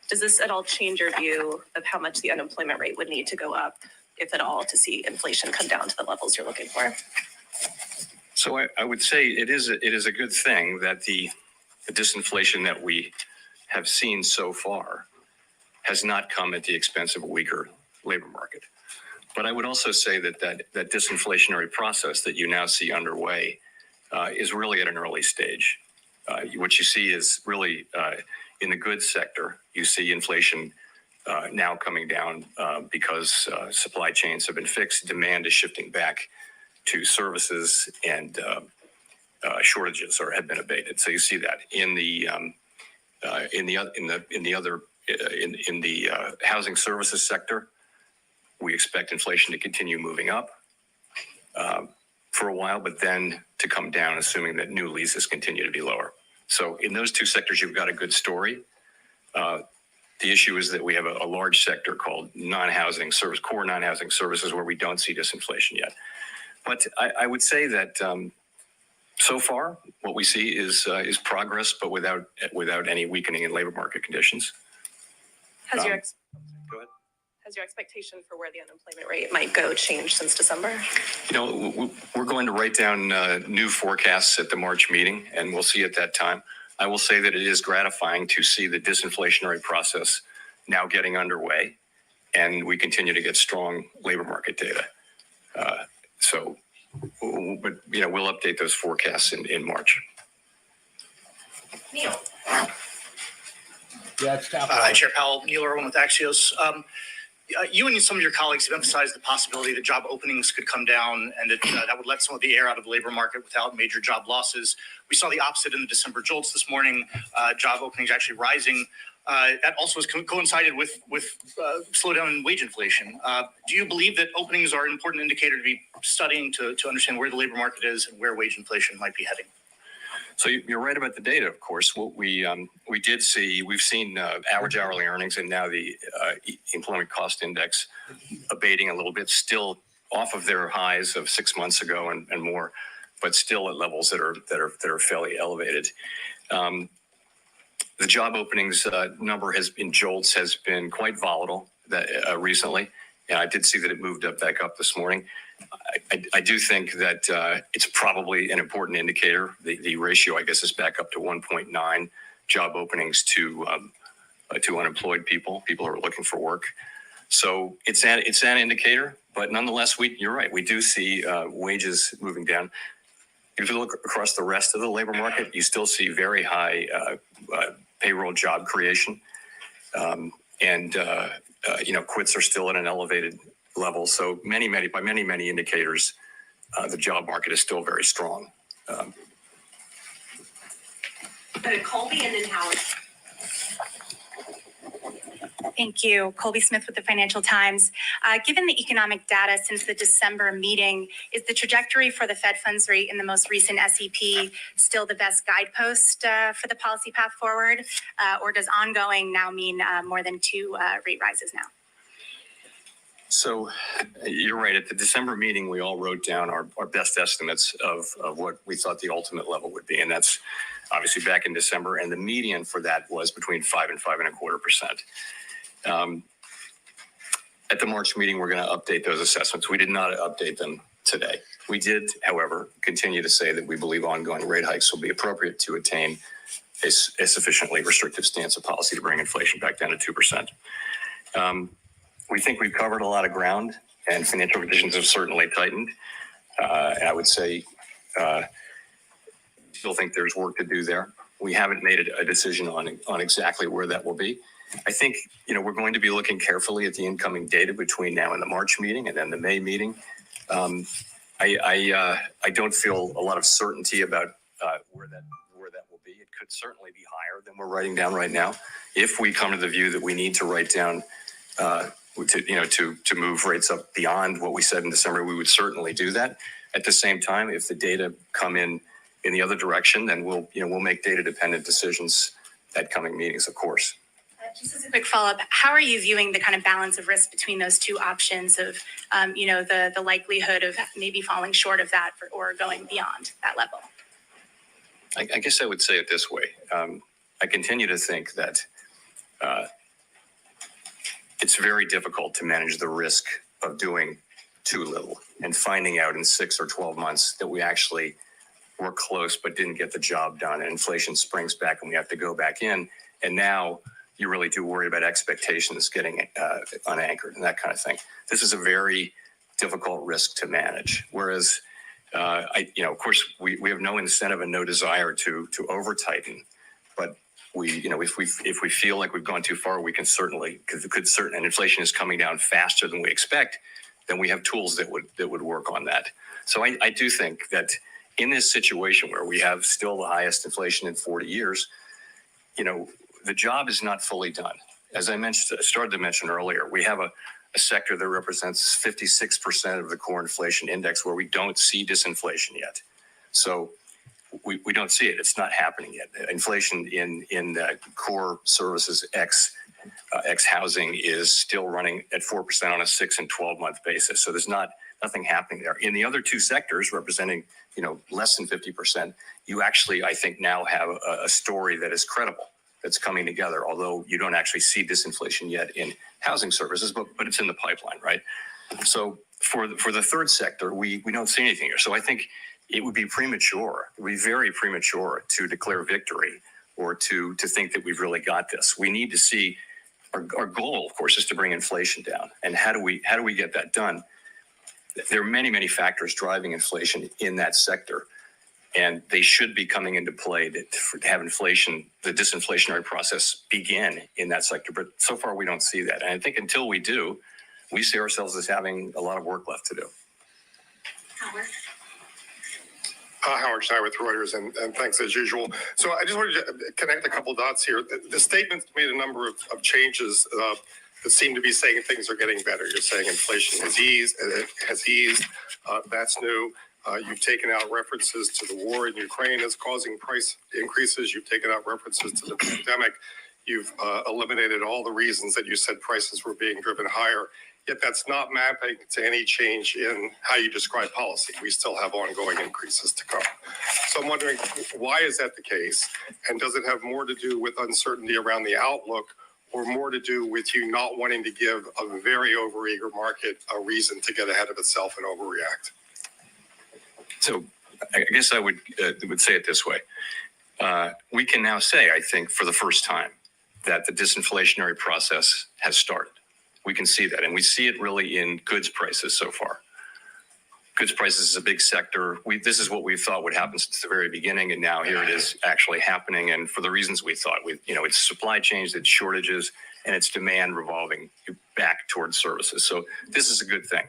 Does this at all change your view of how much the unemployment rate would need to go up, if at all, to see inflation come down to the levels you're looking for? So I would say it is a good thing that the disinflation that we have seen so far has not come at the expense of a weaker labor market. But I would also say that disinflationary process that you now see underway is really at an early stage. What you see is really in the goods sector, you see inflation now coming down because supply chains have been fixed. Demand is shifting back to services, and shortages have been abated. So you see that in the housing services sector. We expect inflation to continue moving up for a while, but then to come down, assuming that new leases continue to be lower. So in those two sectors, you've got a good story. The issue is that we have a large sector called non-housing service, core non-housing services, where we don't see disinflation yet. But I would say that so far, what we see is progress, but without any weakening in labor market conditions. Has your expectation for where the unemployment rate might go changed since December? You know, we're going to write down new forecasts at the March meeting, and we'll see at that time. I will say that it is gratifying to see the disinflationary process now getting underway, and we continue to get strong labor market data. But you know, we'll update those forecasts in March. Neil. Hi, Chair Powell. Neil Irwin with Axios. You and some of your colleagues have emphasized the possibility that job openings could come down and that that would let some of the air out of the labor market without major job losses. We saw the opposite in the December JOLTS this morning, job openings actually rising. That also has coincided with slowdown in wage inflation. Do you believe that openings are an important indicator to be studying to understand where the labor market is and where wage inflation might be heading? So you're right about the data, of course. What we've seen average hourly earnings and now the employment cost index abating a little bit, still off of their highs of 6 months ago and more, but still at levels that are fairly elevated. The job openings number has been quite volatile recently, and I did see that it moved back up this morning. I do think that it's probably an important indicator. The ratio, I guess, is back up to 1.9 job openings to unemployed people who are looking for work. So it's an indicator, but nonetheless, you're right. We do see wages moving down. If you look across the rest of the labor market, you still see very high payroll job creation, and quits are still at an elevated level. So by many indicators, the job market is still very strong. Go to Colby and then Howard. Thank you. Colby Smith with the Financial Times. Given the economic data since the December meeting, is the trajectory for the Fed funds rate in the most recent SEP still the best guidepost for the policy path forward? Or does ongoing now mean more than 2 rate rises now? So you're right. At the December meeting, we all wrote down our best estimates of what we thought the ultimate level would be. And that's obviously back in December. And the median for that was between 5 and 5.25%. At the March meeting, we're going to update those assessments. We did not update them today. We did, however, continue to say that we believe ongoing rate hikes will be appropriate to attain a sufficiently restrictive stance of policy to bring inflation back down to 2%. We think we've covered a lot of ground, and financial conditions have certainly tightened. And I would say, still think there's work to do there. We haven't made a decision on exactly where that will be. I think, we're going to be looking carefully at the incoming data between now and the March meeting and then the May meeting. I don't feel a lot of certainty about where that will be. It could certainly be higher than we're writing down right now. If we come to the view that we need to write down to move rates up beyond what we said in December, we would certainly do that. At the same time, if the data come in the other direction, then we'll make data dependent decisions at coming meetings, of course. Just as a quick follow-up, how are you viewing the kind of balance of risk between those two options of, the likelihood of maybe falling short of that or going beyond that level? I guess I would say it this way. I continue to think that it's very difficult to manage the risk of doing too little and finding out in 6 or 12 months that we actually were close but didn't get the job done, and inflation springs back and we have to go back in. And now you really do worry about expectations getting unanchored and that kind of thing. This is a very difficult risk to manage. Whereas, of course, we have no incentive and no desire to over tighten, but if we feel like we've gone too far, we can certainly and inflation is coming down faster than we expect, then we have tools that would work on that. So I do think that in this situation where we have still the highest inflation in 40 years, the job is not fully done. As I started to mention earlier, we have a sector that represents 56% of the core inflation index where we don't see disinflation yet. So we don't see it. It's not happening yet. Inflation in core services ex housing is still running at 4% on a 6 and 12 month basis. So there's nothing happening there. In the other two sectors representing, less than 50%, you actually, I think, now have a story that is credible, that's coming together, although you don't actually see disinflation yet in housing services, but it's in the pipeline, right? So for the third sector, we don't see anything here. So I think it would be very premature to declare victory or to think that we've really got this. We need to see, our goal, of course, is to bring inflation down. And how do we get that done? There are many factors driving inflation in that sector. And they should be coming into play to have inflation, the disinflationary process begin in that sector. But so far, we don't see that. And I think until we do, we see ourselves as having a lot of work left to do. Howard. Howard Schneider with Reuters, and thanks as usual. So I just wanted to connect a couple dots here. The statement made a number of changes that seem to be saying things are getting better. You're saying inflation has eased. That's new. You've taken out references to the war in Ukraine as causing price increases. You've taken out references to the pandemic. You've eliminated all the reasons that you said prices were being driven higher. Yet that's not mapping to any change in how you describe policy. We still have ongoing increases to come. So I'm wondering, why is that the case? And does it have more to do with uncertainty around the outlook, or more to do with you not wanting to give a very overeager market a reason to get ahead of itself and overreact? So I guess I would say it this way. We can now say, I think, for the first time, that the disinflationary process has started. We can see that, and we see it really in goods prices so far. Goods prices is a big sector. This is what we thought would happen since the very beginning, and now here it is actually happening. And for the reasons we thought, it's supply chains, it's shortages, and it's demand revolving back towards services. So this is a good thing.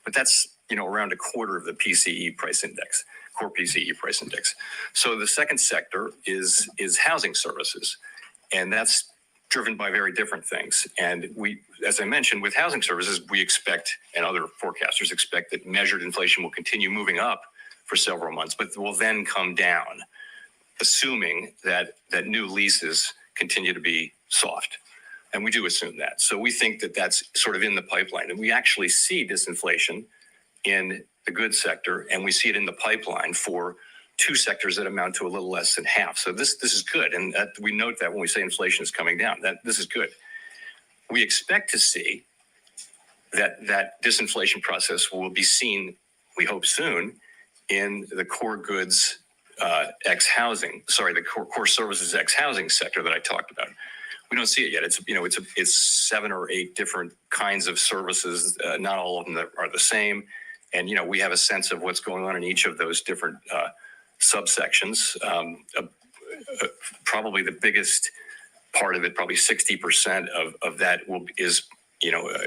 But that's around a quarter of the PCE price index, core PCE price index. So the second sector is housing services, and that's driven by very different things. And we, as I mentioned, with housing services, we expect, and other forecasters expect, that measured inflation will continue moving up for several months, but will then come down, assuming that new leases continue to be soft. And we do assume that. So we think that that's sort of in the pipeline. And we actually see disinflation in the goods sector, and we see it in the pipeline for two sectors that amount to a little less than half. So this is good. And we note that when we say inflation is coming down, that this is good. We expect to see that disinflation process will be seen, we hope soon, in the core goods the core services ex housing sector that I talked about. We don't see it yet. It's 7 or 8 different kinds of services. Not all of them are the same. And, we have a sense of what's going on in each of those different subsections. Probably the biggest part of it, probably 60% of that is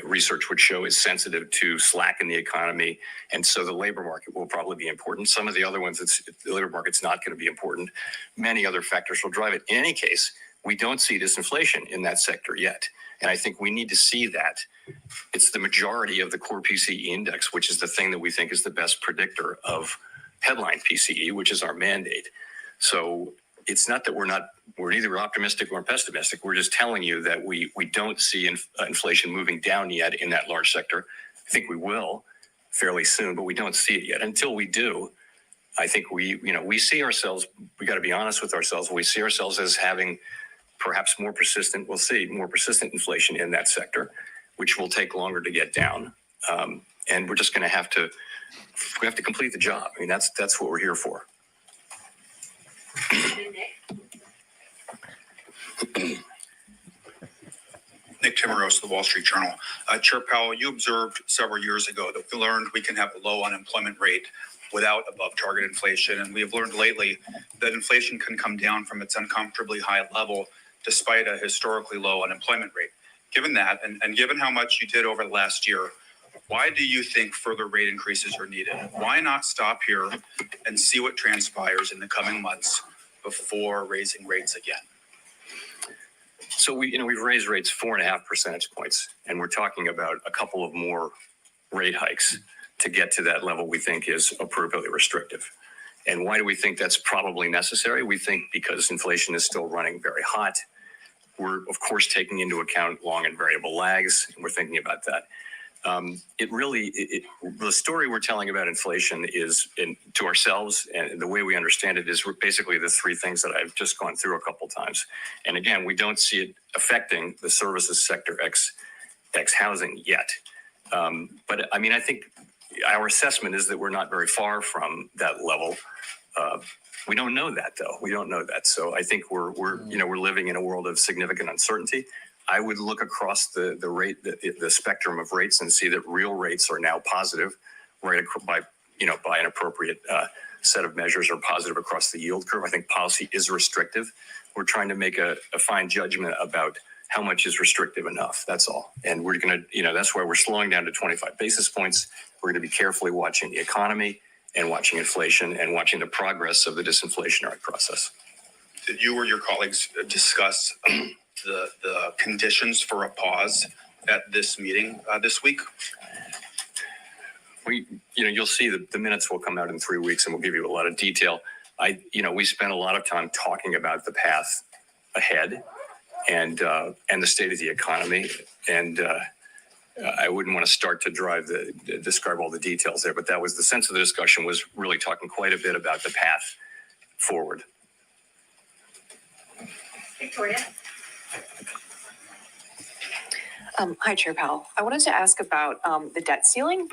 research would show is sensitive to slack in the economy. And so the labor market will probably be important. Some of the other ones, the labor market's not going to be important. Many other factors will drive it. In any case, we don't see disinflation in that sector yet. And I think we need to see that. It's the majority of the core PCE index, which is the thing that we think is the best predictor of headline PCE, which is our mandate. So it's not that we're neither optimistic nor pessimistic. We're just telling you that we don't see inflation moving down yet in that large sector. I think we will fairly soon, but we don't see it yet. Until we do, I think we see ourselves, we got to be honest with ourselves. We see ourselves as having perhaps more persistent inflation in that sector, which will take longer to get down. And we're just going to have to complete the job. I mean, that's what we're here for. Nick Timmeros, the Wall Street Journal. Chair Powell, you observed several years ago that we learned we can have a low unemployment rate without above target inflation. And we have learned lately that inflation can come down from its uncomfortably high level despite a historically low unemployment rate. Given that, and given how much you did over the last year, why do you think further rate increases are needed? Why not stop here and see what transpires in the coming months before raising rates again? So we've raised rates 4.5 percentage points, and we're talking about a couple of more rate hikes to get to that level we think is appropriately restrictive. And why do we think that's probably necessary? We think because inflation is still running very hot. We're, of course, taking into account long and variable lags, and we're thinking about that. The story we're telling about inflation is to ourselves, and the way we understand it is basically the three things that I've just gone through a couple times. And again, we don't see it affecting the services sector ex housing yet. But I mean, I think our assessment is that we're not very far from that level. We don't know that, though. We don't know that. So I think we're living in a world of significant uncertainty. I would look across the spectrum of rates and see that real rates are now positive, right, by an appropriate set of measures are positive across the yield curve. I think policy is restrictive. We're trying to make a fine judgment about how much is restrictive enough. That's all. And we're going to, that's why we're slowing down to 25 basis points. We're going to be carefully watching the economy and watching inflation and watching the progress of the disinflationary process. Did you or your colleagues discuss the conditions for a pause at this meeting this week? You'll see the minutes will come out in 3 weeks and we'll give you a lot of detail. We spent a lot of time talking about the path ahead and the state of the economy. And I wouldn't want to start to describe all the details there, but that was the sense of the discussion, was really talking quite a bit about the path forward. Victoria. Hi, Chair Powell. I wanted to ask about the debt ceiling.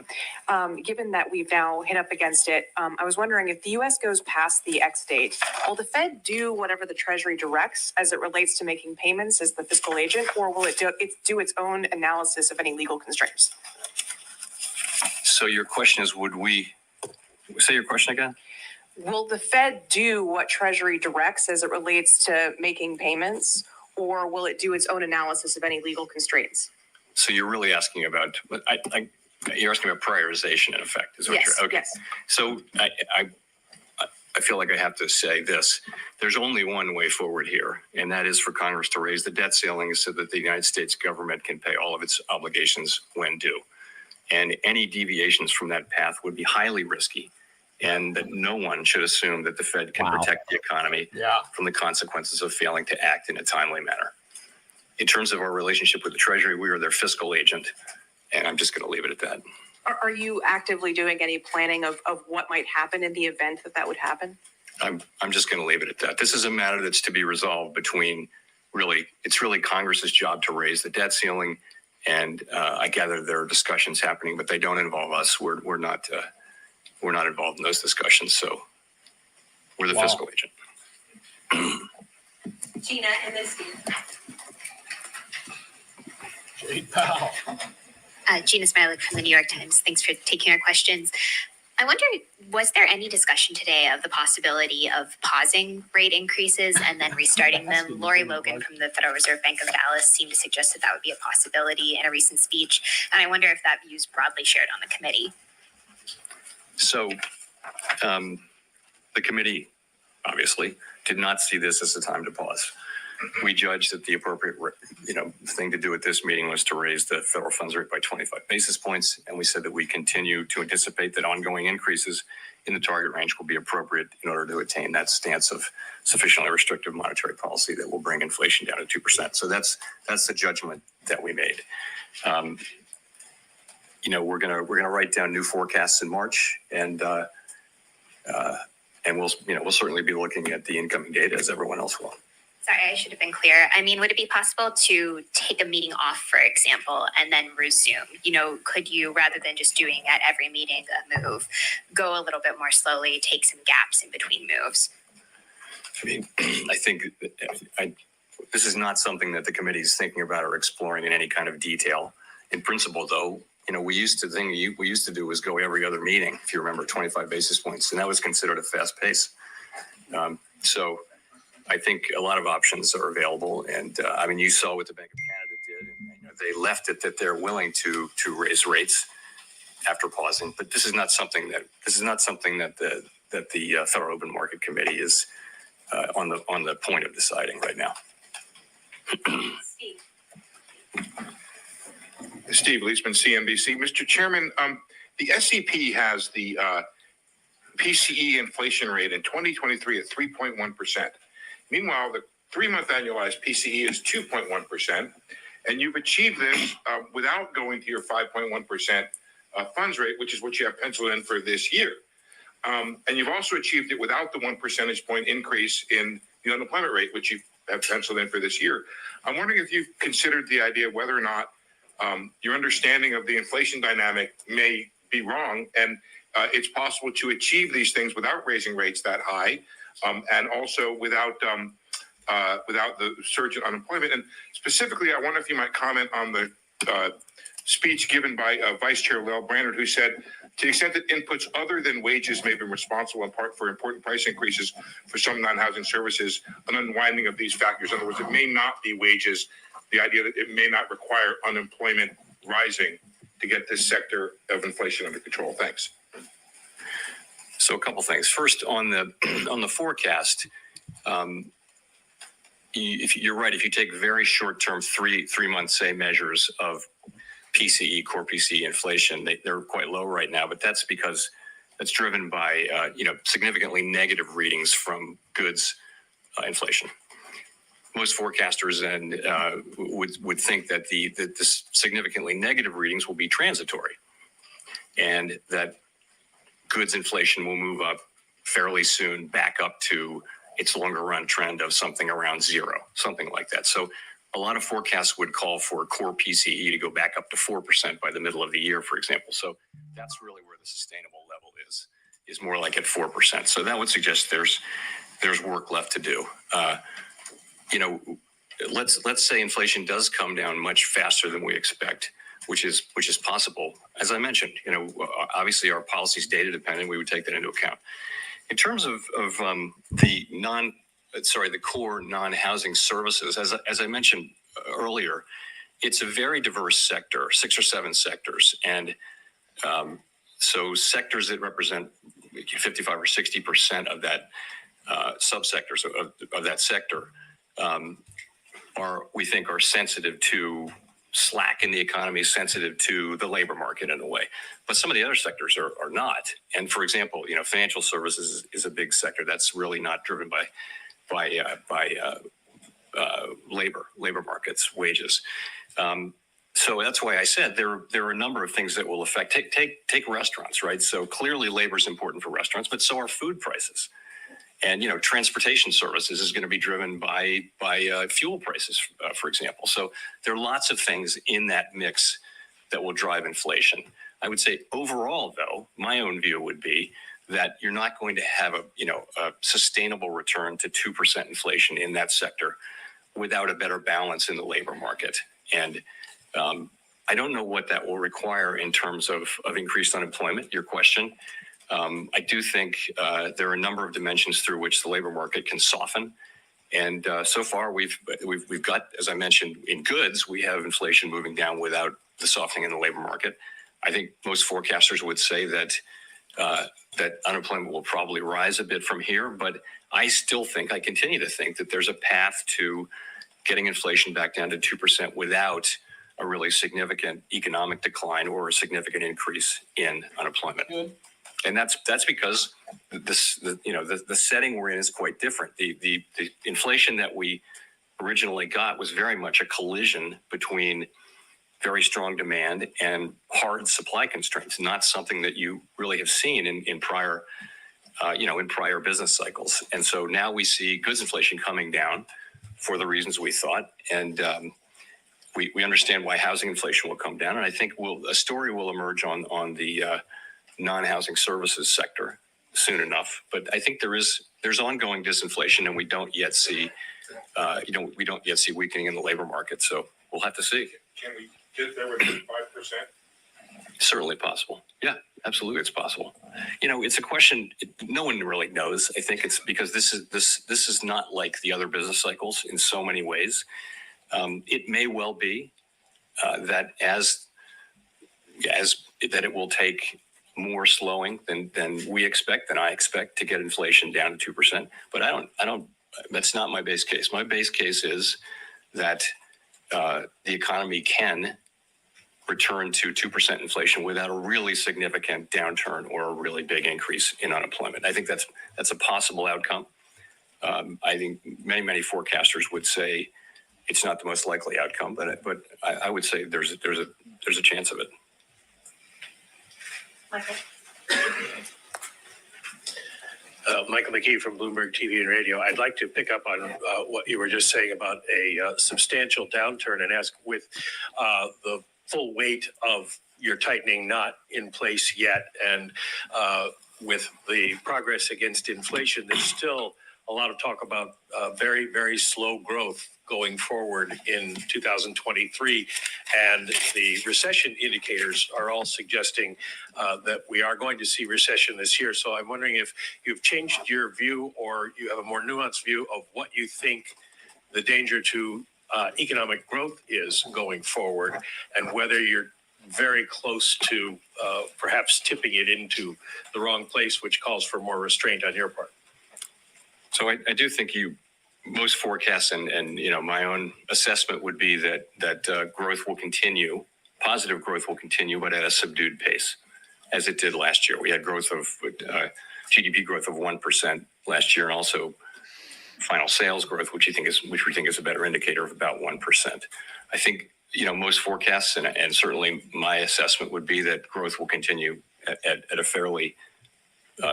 Given that we've now hit up against it, I was wondering if the U.S. goes past the X date, will the Fed do whatever the Treasury directs as it relates to making payments as the fiscal agent, or will it do its own analysis of any legal constraints? So your question is, would we say your question again? Will the Fed do what Treasury directs as it relates to making payments, or will it do its own analysis of any legal constraints? So you're really asking about, you're asking about prioritization in effect, is what Yes, you're, okay. yes. So I feel like I have to say this. There's only one way forward here, and that is for Congress to raise the debt ceiling so that the United States government can pay all of its obligations when due. And any deviations from that path would be highly risky, and that no one should assume that the Fed can protect the economy from the consequences of failing to act in a timely manner. In terms of our relationship with the Treasury, we are their fiscal agent, and I'm just going to leave it at that. Are you actively doing any planning of what might happen in the event that would happen? I'm just going to leave it at that. This is a matter that's to be resolved between it's really Congress's job to raise the debt ceiling, and I gather there are discussions happening, but they don't involve us. We're not involved in those discussions, so we're the fiscal agent. Gina and then Steve. Jade Powell. Gina Smilik from the New York Times. Thanks for taking our questions. I wonder, was there any discussion today of the possibility of pausing rate increases and then restarting them? Lori Logan from the Federal Reserve Bank of Dallas seemed to suggest that would be a possibility in a recent speech. And I wonder if that view is broadly shared on the committee. So the committee, obviously, did not see this as a time to pause. We judged that the appropriate thing to do at this meeting was to raise the federal funds rate by 25 basis points. And we said that we continue to anticipate that ongoing increases in the target range will be appropriate in order to attain that stance of sufficiently restrictive monetary policy that will bring inflation down to 2%. So that's the judgment that we made. We're gonna write down new forecasts in March, and we'll certainly be looking at the incoming data as everyone else will. Sorry, I should have been clear. I mean, would it be possible to take a meeting off, for example, and then resume? Could you, rather than just doing at every meeting a move, go a little bit more slowly, take some gaps in between moves? I mean, I think this is not something that the committee is thinking about or exploring in any kind of detail. In principle, though, we used to do was go every other meeting, if you remember, 25 basis points, and that was considered a fast pace. So I think a lot of options are available, and you saw what the Bank of Canada did, and they left it that they're willing to raise rates after pausing. But this is not something that the Federal Open Market Committee is on the point of deciding right now. Steve Leisman, CNBC. Mr. Chairman, the SEP has the PCE inflation rate in 2023 at 3.1%. Meanwhile, the 3-month annualized PCE is 2.1%, and you've achieved this without going to your 5.1% funds rate, which is what you have penciled in for this year. And you've also achieved it without the 1 percentage point increase in the unemployment rate, which you have penciled in for this year. I'm wondering if you've considered the idea of whether or not your understanding of the inflation dynamic may be wrong, and it's possible to achieve these things without raising rates that high, and also without the surge in unemployment. And specifically, I wonder if you might comment on the speech given by Vice Chair Lael Brainerd, who said, to the extent that inputs other than wages may have been responsible in part for important price increases for some non-housing services, an unwinding of these factors. In other words, it may not be wages the idea that it may not require unemployment rising to get this sector of inflation under control? Thanks. So a couple things. First, on the forecast, if you're right, if you take very short-term, three month say measures of PCE, core PCE inflation, they're quite low right now. But that's because that's driven by significantly negative readings from goods inflation. Most forecasters would think that the significantly negative readings will be transitory, and that goods inflation will move up fairly soon back up to its longer run trend of something around zero, something like that. So a lot of forecasts would call for core PCE to go back up to 4% by the middle of the year, for example. So that's really where the sustainable level is more like at 4%. So that would suggest there's work left to do. Let's say inflation does come down much faster than we expect, which is possible. As I mentioned, obviously our policy is data dependent. We would take that into account. In terms of the core non-housing services, as I mentioned earlier, it's a very diverse sector, 6 or 7 sectors, and so sectors that represent 55 or 60% of that subsectors of that sector we think are sensitive to slack in the economy, sensitive to the labor market in a way. But some of the other sectors are not. And for example, financial services is a big sector that's really not driven by labor markets, wages. So that's why I said there are a number of things that will affect. Take restaurants, right? So clearly labor is important for restaurants, but so are food prices. And transportation services is going to be driven by fuel prices, for example. So there are lots of things in that mix that will drive inflation. I would say overall, though, my own view would be that you're not going to have a sustainable return to 2% inflation in that sector without a better balance in the labor market. And I don't know what that will require in terms of increased unemployment, your question. I do think there are a number of dimensions through which the labor market can soften. And so far, we've got, as I mentioned, in goods, we have inflation moving down without the softening in the labor market. I think most forecasters would say that unemployment will probably rise a bit from here, but I continue to think that there's a path to getting inflation back down to 2% without a really significant economic decline or a significant increase in unemployment. Good. And that's because the setting we're in is quite different. The inflation that we originally got was very much a collision between very strong demand and hard supply constraints, not something that you really have seen in prior business cycles. And so now we see goods inflation coming down for the reasons we thought, and we understand why housing inflation will come down. And I think a story will emerge on the non-housing services sector soon enough. But I think there's ongoing disinflation, and we don't yet see weakening in the labor market. So we'll have to see. Can we get there with 5%? Certainly possible. Yeah, absolutely, it's possible. It's a question no one really knows. I think it's because this is not like the other business cycles in so many ways. It may well be that that it will take more slowing than I expect to get inflation down to 2%. But I don't. That's not my base case. My base case is that the economy can return to 2% inflation without a really significant downturn or a really big increase in unemployment. I think that's a possible outcome. I think many forecasters would say it's not the most likely outcome, but I would say there's a chance of it. Michael. Michael McKee from Bloomberg TV and Radio. I'd like to pick up on what you were just saying about a substantial downturn and ask, with the full weight of your tightening not in place yet, and with the progress against inflation, there's still a lot of talk about very, very slow growth going forward in 2023. And the recession indicators are all suggesting that we are going to see recession this year. So I'm wondering if you've changed your view, or you have a more nuanced view of what you think the danger to economic growth is going forward, and whether you're very close to perhaps tipping it into the wrong place, which calls for more restraint on your part. So I do think most forecasts and my own assessment would be that growth will continue, positive growth will continue, but at a subdued pace, as it did last year. We had growth of GDP growth of 1% last year, and also final sales growth, which we think is a better indicator of about 1%. I think most forecasts and certainly my assessment would be that growth will continue at a fairly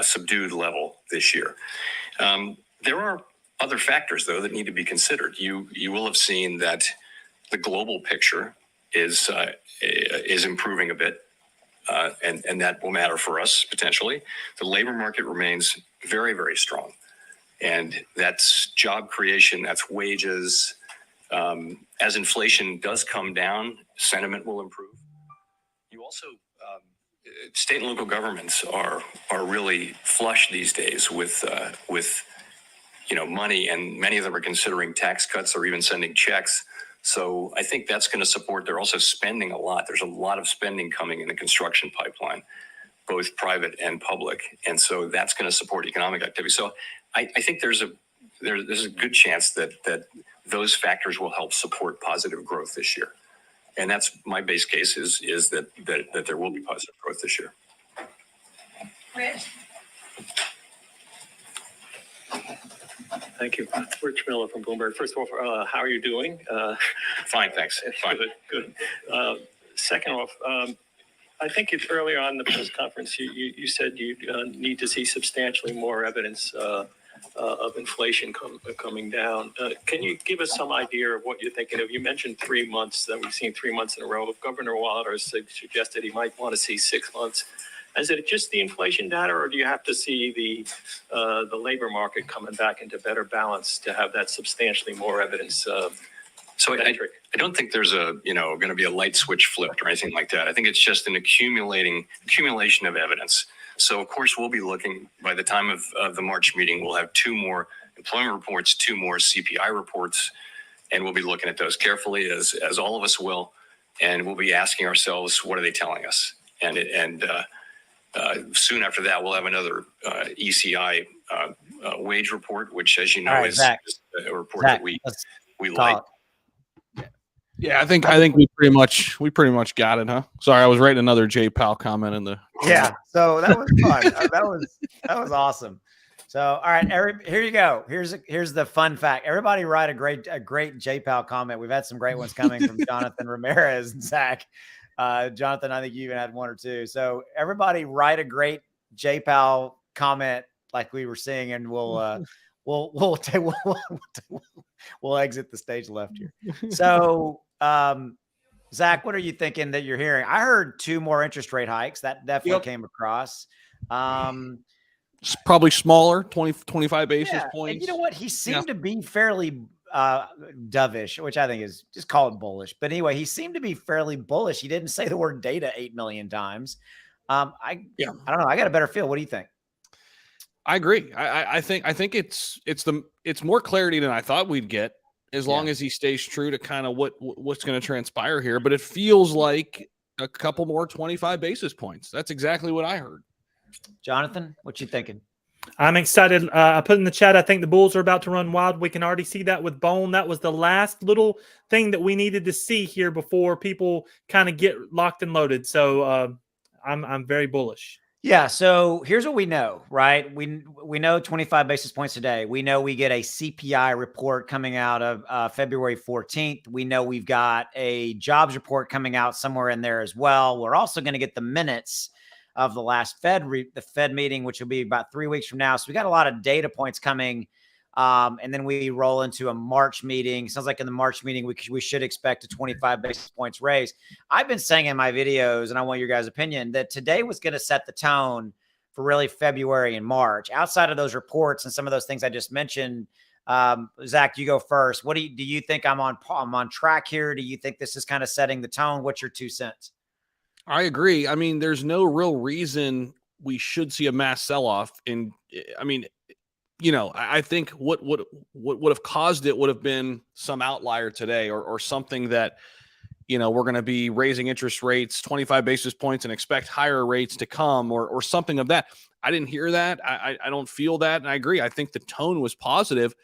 subdued level this year. There are other factors, though, that need to be considered. You will have seen that the global picture is improving a bit, and that will matter for us potentially. The labor market remains very, very strong, and that's job creation, that's wages. As inflation does come down, sentiment will improve. You also, state and local governments are really flush these days with money, and many of them are considering tax cuts or even sending checks. So I think that's going to support. They're also spending a lot. There's a lot of spending coming in the construction pipeline, both private and public, and so that's going to support economic activity. So I think there's a good chance that those factors will help support positive growth this year, and that's my base case is that there will be positive growth this year. Rich. Thank you. Rich Miller from Bloomberg. First of all, how are you doing? Fine, thanks. Fine. Good. Second off, I think earlier on in the press conference, you said you need to see substantially more evidence of inflation coming down. Can you give us some idea of what you're thinking of? You mentioned 3 months, that we've seen 3 months in a row. If Governor Walters suggested he might want to see 6 months. Is it just the inflation data, or do you have to see the labor market coming back into better balance to have that substantially more evidence? So I don't think there's going to be a light switch flipped or anything like that. I think it's just an accumulation of evidence. So of course we'll be looking, by the time of the March meeting, we'll have 2 more employment reports, 2 more CPI reports, and we'll be looking at those carefully, as all of us will, and we'll be asking ourselves, what are they telling us? And soon after that, we'll have another ECI wage report, which, as you know, right, is a report Zach, that we like. Yeah, I think we pretty much got it, huh? Sorry, I was writing another J Powell comment in the. Yeah, so that was fun. that was awesome. So, all right, here you go. Here's the fun fact. Everybody write a great J Powell comment. We've had some great ones coming from Jonathan Ramirez and Zach. Jonathan, I think you even had 1 or 2. So everybody write a great J Powell comment like we were seeing, and we'll exit the stage left here. So, Zach, what are you thinking that you're hearing? I heard 2 more interest rate hikes. That definitely came across. It's probably smaller, 25 basis points. And you know what? He seemed to be fairly dovish, which I think is just call it bullish. But anyway, he seemed to be fairly bullish. He didn't say the word data 8 million times. I don't know. I got a better feel. What do you think? I agree. I think it's more clarity than I thought we'd get, as long as he stays true to kind of what's going to transpire here. But it feels like a couple more 25 basis points. That's exactly what I heard. Jonathan, what you thinking? I'm excited. I put in the chat, I think the Bulls are about to run wild. We can already see that with Bone. That was the last little thing that we needed to see here before people kind of get locked and loaded. So I'm very bullish. Yeah. So here's what we know, right? We know 25 basis points a day. We know we get a CPI report coming out of February 14th. We know we've got a jobs report coming out somewhere in there as well. We're also going to get the minutes of the last Fed meeting, which will be about 3 weeks from now. So we got a lot of data points coming. And then we roll into a March meeting. Sounds like in the March meeting, we should expect a 25 basis points raise. I've been saying in my videos, and I want your guys' opinion, that today was going to set the tone for really February and March. Outside of those reports and some of those things I just mentioned, Zach, you go first. What do you think I'm on track here? Do you think this is kind of setting the tone? What's your 2 cents? I agree. I mean, there's no real reason we should see a mass sell-off. I think what would have caused it would have been some outlier today, or something that, we're going to be raising interest rates 25 basis points and expect higher rates to come, or something of that. I didn't hear that. I don't feel that. And I agree. I think the tone was positive.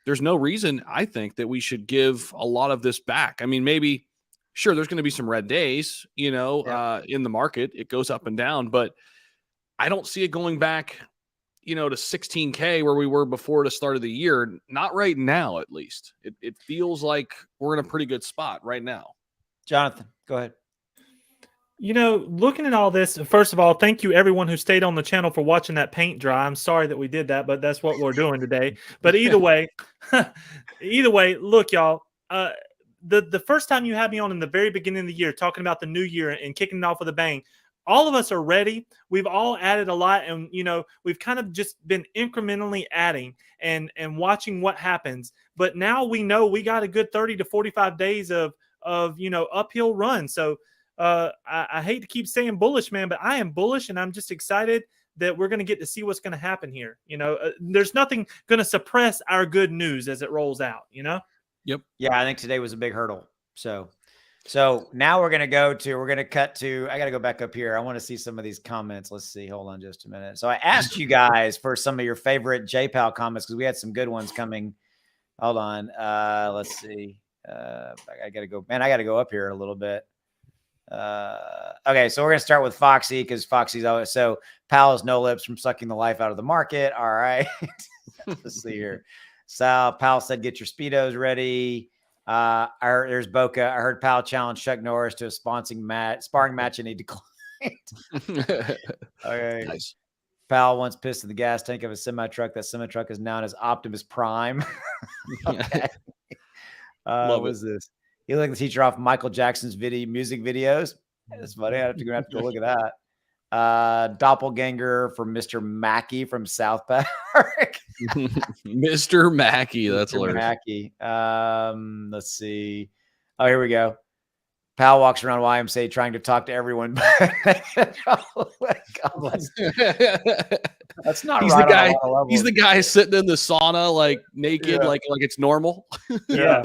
There's no reason, I think, that we should give a lot of this back. I mean, maybe, sure, there's going to be some red days, in the market. It goes up and down, but I don't see it going back, to 16K where we were before the start of the year. Not right now, at least. It feels like we're in a pretty good spot right now. Jonathan, go ahead. Looking at all this, first of all, thank you everyone who stayed on the channel for watching that paint dry. I'm sorry that we did that, but that's what we're doing today. But either way, look, y'all, the first time you had me on in the very beginning of the year talking about the new year and kicking it off with a bang, all of us are ready. We've all added a lot, and we've kind of just been incrementally adding and watching what happens. But now we know we got a good 30 to 45 days of uphill run. So I hate to keep saying bullish, man, but I am bullish, and I'm just excited that we're going to get to see what's going to happen here. There's nothing going to suppress our good news as it rolls out. Yep. Yeah, I think today was a big hurdle. So now we're going to cut to, I got to go back up here. I want to see some of these comments. Let's see. Hold on just a minute. So I asked you guys for some of your favorite JPAL comments, because we had some good ones coming. Hold on. Let's see. I got to go up here a little bit. Okay, so we're going to start with Foxy, because Foxy's always, so Powell's no lips from sucking the life out of the market. All right. Let's see here. So Powell said, get your Speedos ready. There's Boca. I heard Powell challenge Chuck Norris to a sparring match, and he declined. Okay. Nice. Powell once pissed in the gas tank of a semi-truck. That semi-truck is known as Optimus Prime. Okay. What is this? He looked like the teacher off Michael Jackson's music videos. That's funny. I have to go look at that. Doppelganger from Mr. Mackey from South Park. Mr. Mackey. That's Mr. hilarious. Mackey. Let's see. Oh, here we go. Powell walks around YMCA trying to talk to everyone. That's not He's right the guy. On he's the guy sitting in the sauna, like naked, like it's normal. Yeah.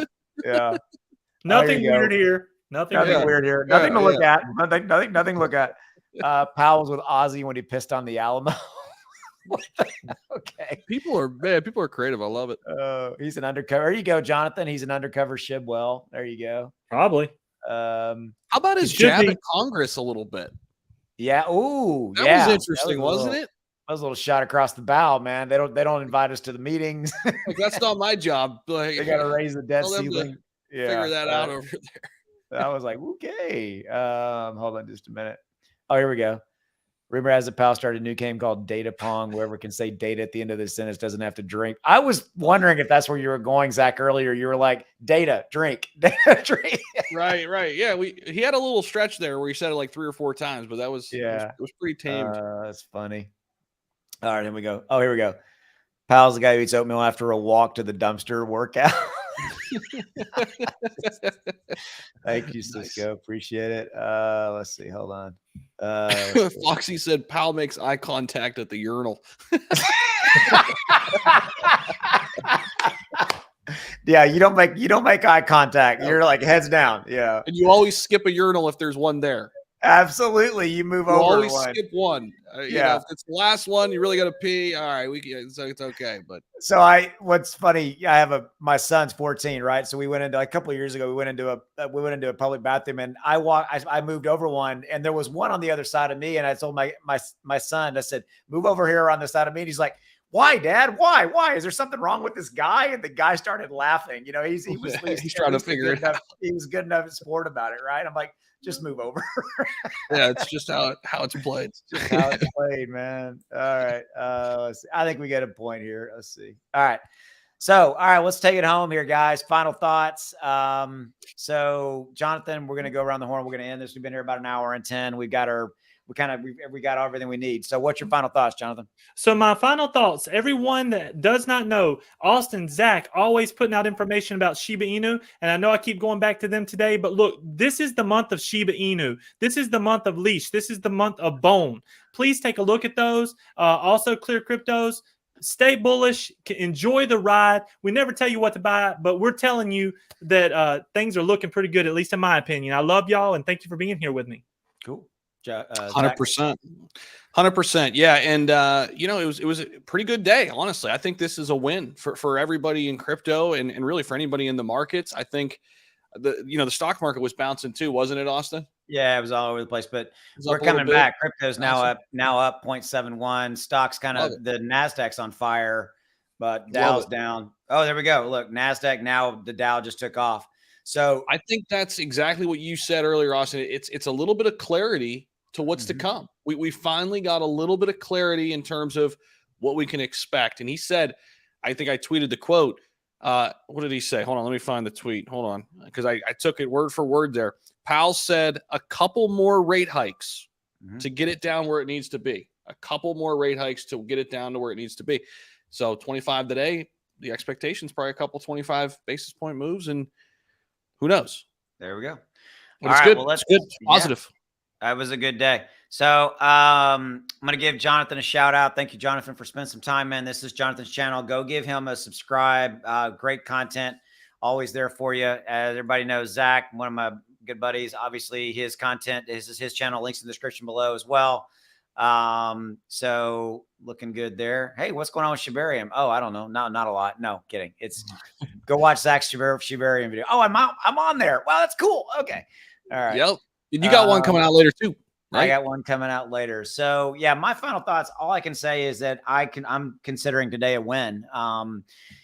Nothing weird here. Nothing weird here. Nothing to look at. Nothing to look at. Powell was with Ozzy when he pissed on the Alamo. Okay. People are creative. I love it. He's an undercover. There you go, Jonathan. He's an undercover Shibwell. There you go. Probably. How about his jab at Congress a little bit? Yeah. Ooh. That was interesting, wasn't it? That was a little shot across the bow, man. They don't invite us to the meetings. Like, that's not my job. Like, they got to raise the debt ceiling. Figure that out over there. I was like, okay. Hold on just a minute. Oh, here we go. Rumor has it Powell started a new game called Data Pong. Whoever can say data at the end of the sentence doesn't have to drink. I was wondering if that's where you were going, Zach, earlier. You were like, data, drink, data, drink. Right. Yeah, he had a little stretch there where he said it like 3 or 4 times, but that was it was pretty tamed. That's funny. All right, here we go. Oh, here we go. Powell's the guy who eats oatmeal after a walk to the dumpster workout. Thank you, Cisco. Appreciate it. Let's see. Hold on. Foxy said Powell makes eye contact at the urinal. Yeah, you don't make eye contact. You're like heads down. Yeah. And you always skip a urinal if there's one there. Absolutely. You move you over. Always one. skip one. If it's the last one, you really got to pee. All right, it's okay. But so what's funny? I have my son's 14, right? So we went into a couple of years ago. We went into a public bathroom, and I moved over one, and there was one on the other side of me, and I told my son, I said, move over here on the side of me. And he's like, why, Dad? Why? Is there something wrong with this guy? And the guy started laughing. He was he's trying to figure it out. He was good enough to sport about it, right? I'm like, just move over. Yeah, it's just how it's played. It's just how it's played, man. All right. Let's see. I think we get a point here. Let's see. All right. So, all right, let's take it home here, guys. Final thoughts. So Jonathan, we're going to go around the horn. We're going to end this. We've been here about an hour and 10. We got everything we need. So what's your final thoughts, Jonathan? So my final thoughts, everyone that does not know, Austin, Zach, always putting out information about Shiba Inu. And I know I keep going back to them today, but look, this is the month of Shiba Inu. This is the month of Leash. This is the month of Bone. Please take a look at those. Also Clear Cryptos. stay bullish, enjoy the ride. We never tell you what to buy, but we're telling you that things are looking pretty good, at least in my opinion. I love y'all, and thank you for being here with me. Cool. 100%. 100%. Yeah. And, it was a pretty good day. Honestly, I think this is a win for everybody in crypto and really for anybody in the markets. I think the stock market was bouncing too, wasn't it, Austin? Yeah, it was all over the place, but we're coming back. Crypto's now up 0.71. Stocks kind of, the NASDAQ's on fire, but Dow's down. Oh, there we go. Look, NASDAQ now, the Dow just took off. So I think that's exactly what you said earlier, Austin. It's a little bit of clarity to what's to come. We finally got a little bit of clarity in terms of what we can expect. And he said, I think I tweeted the quote. What did he say? Hold on, let me find the tweet. Hold on, because I took it word for word there. Powell said a couple more rate hikes to get it down where it needs to be. A couple more rate hikes to get it down to where it needs to be. So 25 today, the expectation is probably a couple 25 basis point moves, and who knows? There we go. But it's good. Well, it's good. Positive. Yeah, that was a good day. So I'm going to give Jonathan a shout out. Thank you, Jonathan, for spending some time, man. This is Jonathan's channel. Go give him a subscribe. Great content. Always there for you. As everybody knows, Zach, one of my good buddies, obviously his content is his channel. Links in the description below as well. So looking good there. Hey, what's going on with Shibarium? Oh, I don't know. No, not a lot. No, kidding. It's go watch Zach's Shibarium video. Oh, I'm on there. Wow, that's cool. Okay. All right. Yep. You got one coming out later too. Right? I got one coming out later. So yeah, my final thoughts, all I can say is that I'm considering today a win.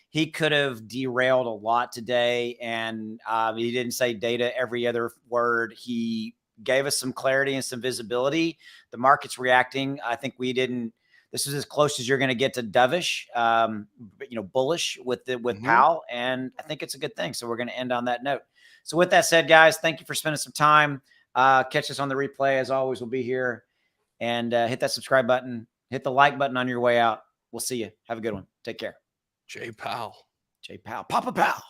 He could have derailed a lot today, and he didn't say data every other word. He gave us some clarity and some visibility. The market's reacting. I think we didn't. This is as close as you're going to get to dovish, bullish with Powell, and I think it's a good thing. So we're going to end on that note. So with that said, guys, thank you for spending some time. Catch us on the replay. As always, we'll be here, and hit that subscribe button, hit the like button on your way out. We'll see you. Have a good one. Take care. Jay Powell. Papa Powell.